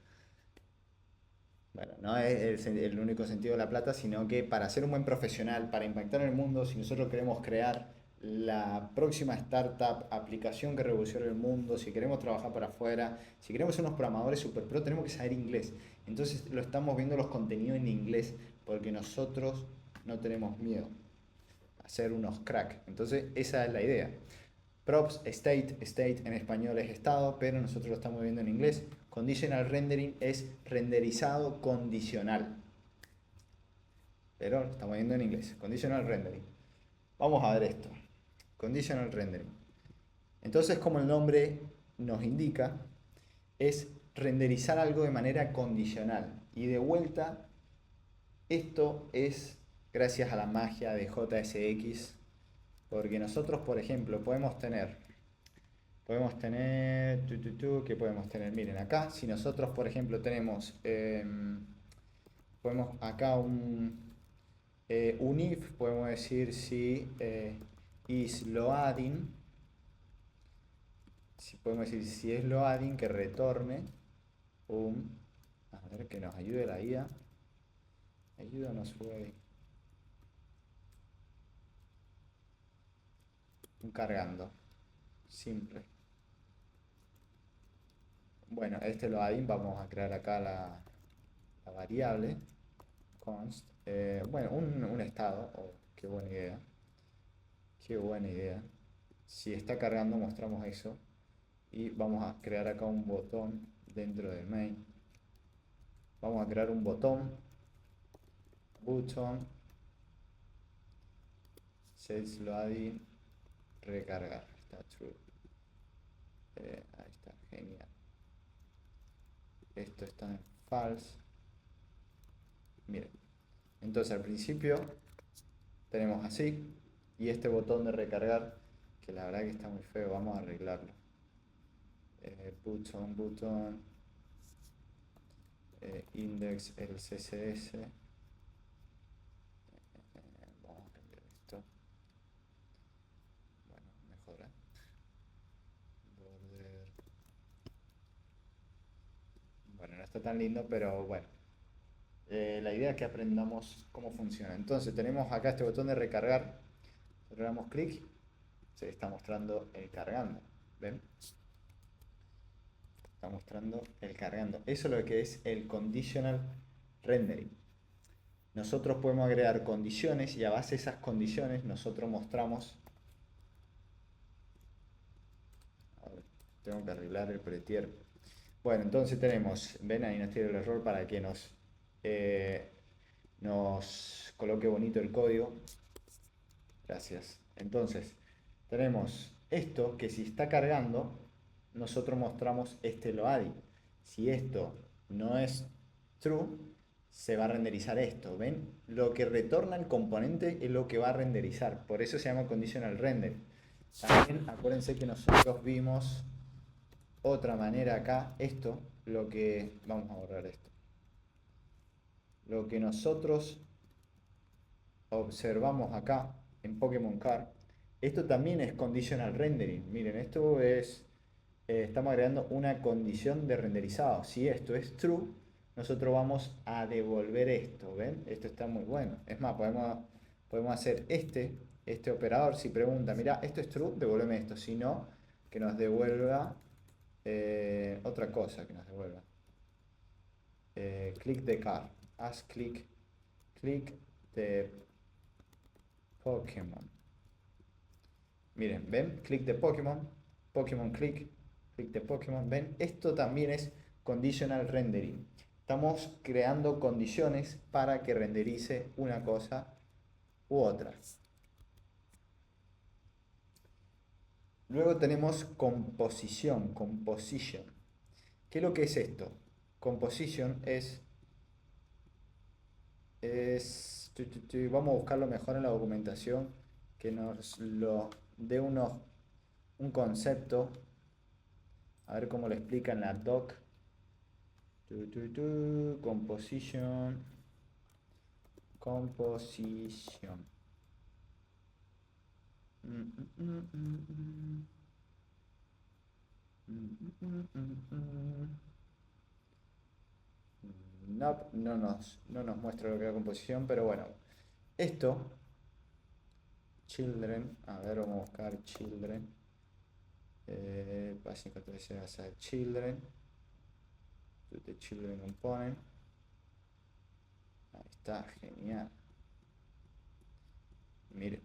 Bueno, no es el único sentido de la plata, sino que para ser un buen profesional, para impactar en el mundo, si nosotros queremos crear la próxima startup, aplicación que revolucione el mundo, si queremos trabajar para afuera, si queremos ser unos programadores super pro, tenemos que saber inglés. Entonces lo estamos viendo los contenidos en inglés porque nosotros no tenemos miedo a ser unos crack. Entonces esa es la idea. Props, state en español es estado, pero nosotros lo estamos viendo en inglés. Conditional rendering es renderizado condicional, pero lo estamos viendo en inglés. Conditional rendering. Vamos a ver esto. Conditional rendering. Entonces, como el nombre nos indica, es renderizar algo de manera condicional. Y de vuelta, esto es gracias a la magia de JSX, porque nosotros, por ejemplo, podemos tener, ¿qué podemos tener? Miren, acá, si nosotros, por ejemplo, tenemos, podemos acá un if, podemos decir si is loading, si podemos decir si es loading, que retorne a ver, que nos ayude la IA, ayúdanos, güey, cargando. simple. Bueno, este loading, vamos a crear acá la variable const. Bueno, un estado. Oh, qué buena idea. Qué buena idea. Si está cargando, mostramos eso. Y vamos a crear acá un botón dentro del main. Vamos a crear un botón. Button. Sales loading. Recargar. Está true. Ahí está, genial. Esto está en false. Miren. Entonces al principio tenemos así. Y este botón de recargar, que la verdad que está muy feo, vamos a arreglarlo. Button. Index el CSS. Vamos a cambiar esto. Bueno, mejora. Border. Bueno, no está tan lindo, pero bueno. La idea es que aprendamos cómo funciona. Entonces tenemos acá este botón de recargar. Le damos clic. Se está mostrando el cargando. ¿Ven? Está mostrando el cargando. Eso es lo que es el conditional rendering. Nosotros podemos agregar condiciones y a base de esas condiciones nosotros mostramos. A ver, tengo que arreglar el pretier. Bueno, entonces tenemos, ven ahí nos tira el error para que nos coloque bonito el código. Gracias. Entonces, tenemos esto que si está cargando, nosotros mostramos este loading. Si esto no es true, se va a renderizar esto. ¿Ven? Lo que retorna el componente es lo que va a renderizar. Por eso se llama conditional render. También acuérdense que nosotros vimos otra manera acá. Esto, lo que... Vamos a borrar esto. Lo que nosotros observamos acá en Pokémon Card, esto también es conditional rendering. Miren, esto es, estamos agregando una condición de renderizado. Si esto es true, nosotros vamos a devolver esto. ¿Ven? Esto está muy bueno. Es más, podemos hacer este operador. Si pregunta, mira, esto es true, devuélveme esto. Si no, que nos devuelva otra cosa, que nos devuelva. Click the card. Haz click de Pokémon. Miren, ¿ven? Click de Pokémon, Pokémon click de Pokémon. ¿Ven? Esto también es conditional rendering. Estamos creando condiciones para que renderice una cosa u otra. Luego tenemos composición, composition. ¿Qué es lo que es esto? Composition vamos a buscarlo mejor en la documentación que nos lo dé un concepto. A ver cómo lo explica en la doc. Composition. No nos muestra lo que es la composición, pero bueno. Esto, children, a ver, vamos a buscar children. Básico 13 va a ser children. The children component. Ahí está, genial. Miren.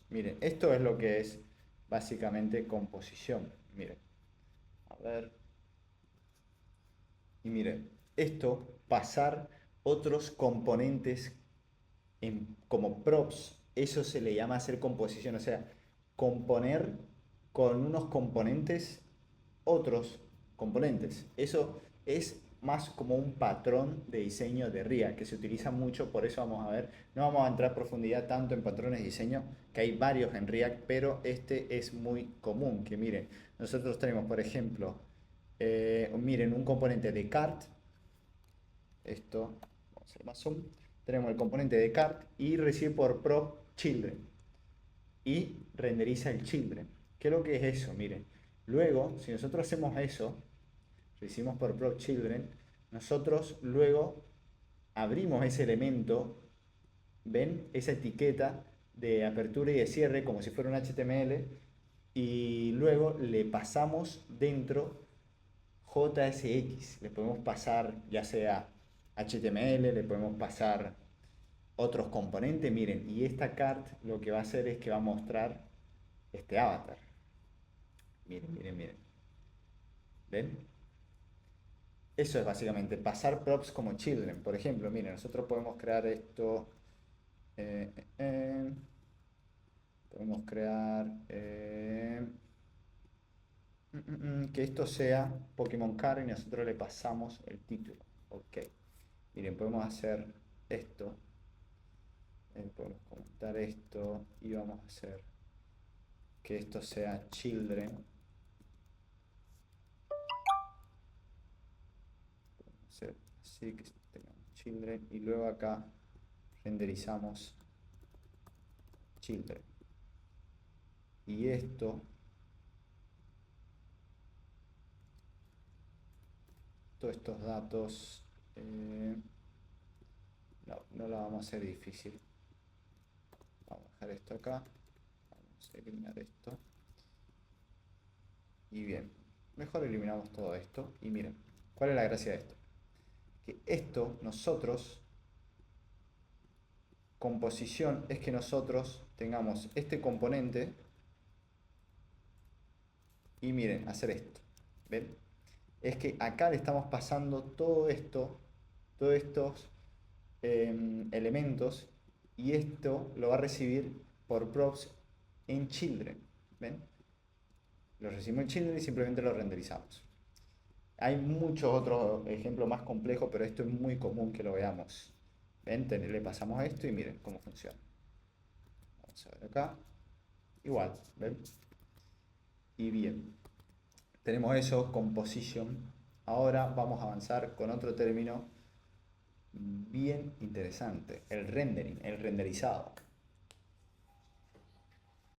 Miren, esto es lo que es básicamente composición. Miren. A ver. Y miren, esto, pasar otros componentes como props, eso se le llama hacer composición, o sea, componer con unos componentes otros componentes. Eso es más como un patrón de diseño de React que se utiliza mucho, por eso vamos a ver, no vamos a entrar a profundidad tanto en patrones de diseño, que hay varios en React, pero este es muy común, que miren, nosotros tenemos por ejemplo, miren un componente de cart, esto, vamos a hacer más zoom, tenemos el componente de cart y recibe por prop children y renderiza el children. ¿Qué es lo que es eso? Miren, luego, si nosotros hacemos eso, lo hicimos por prop children, nosotros luego abrimos ese elemento, ven esa etiqueta de apertura y de cierre como si fuera un HTML y luego le pasamos dentro JSX. Le podemos pasar ya sea HTML, le podemos pasar otros componentes. Miren, y esta cart lo que va a hacer es que va a mostrar este avatar. Miren, miren, miren. ¿Ven? Eso es básicamente pasar props como children. Por ejemplo, miren, nosotros podemos crear esto. eh, eh, eh, Podemos crear que esto sea Pokémon Card y nosotros le pasamos el título. Ok. Miren, podemos hacer esto. Podemos comentar esto y vamos a hacer que esto sea Children. Podemos hacer así que tengamos Children y luego acá renderizamos Children. Y esto, todos estos datos, no lo vamos a hacer difícil. Vamos a dejar esto acá, vamos a eliminar esto. Y bien, mejor eliminamos todo esto. Y miren, ¿cuál es la gracia de esto? Que esto nosotros, composición, es que nosotros tengamos este componente y miren, hacer esto. ¿Ven? Es que acá le estamos pasando todo esto, todos estos elementos y esto lo va a recibir por props en children. ¿Ven? Lo recibimos en children y simplemente lo renderizamos. Hay muchos otros ejemplos más complejos, pero esto es muy común que lo veamos. ¿Ven? Le pasamos esto y miren cómo funciona. Vamos a ver acá. Igual, ¿ven? Y bien, tenemos eso, composition. Ahora vamos a avanzar con otro término bien interesante, el rendering, el renderizado.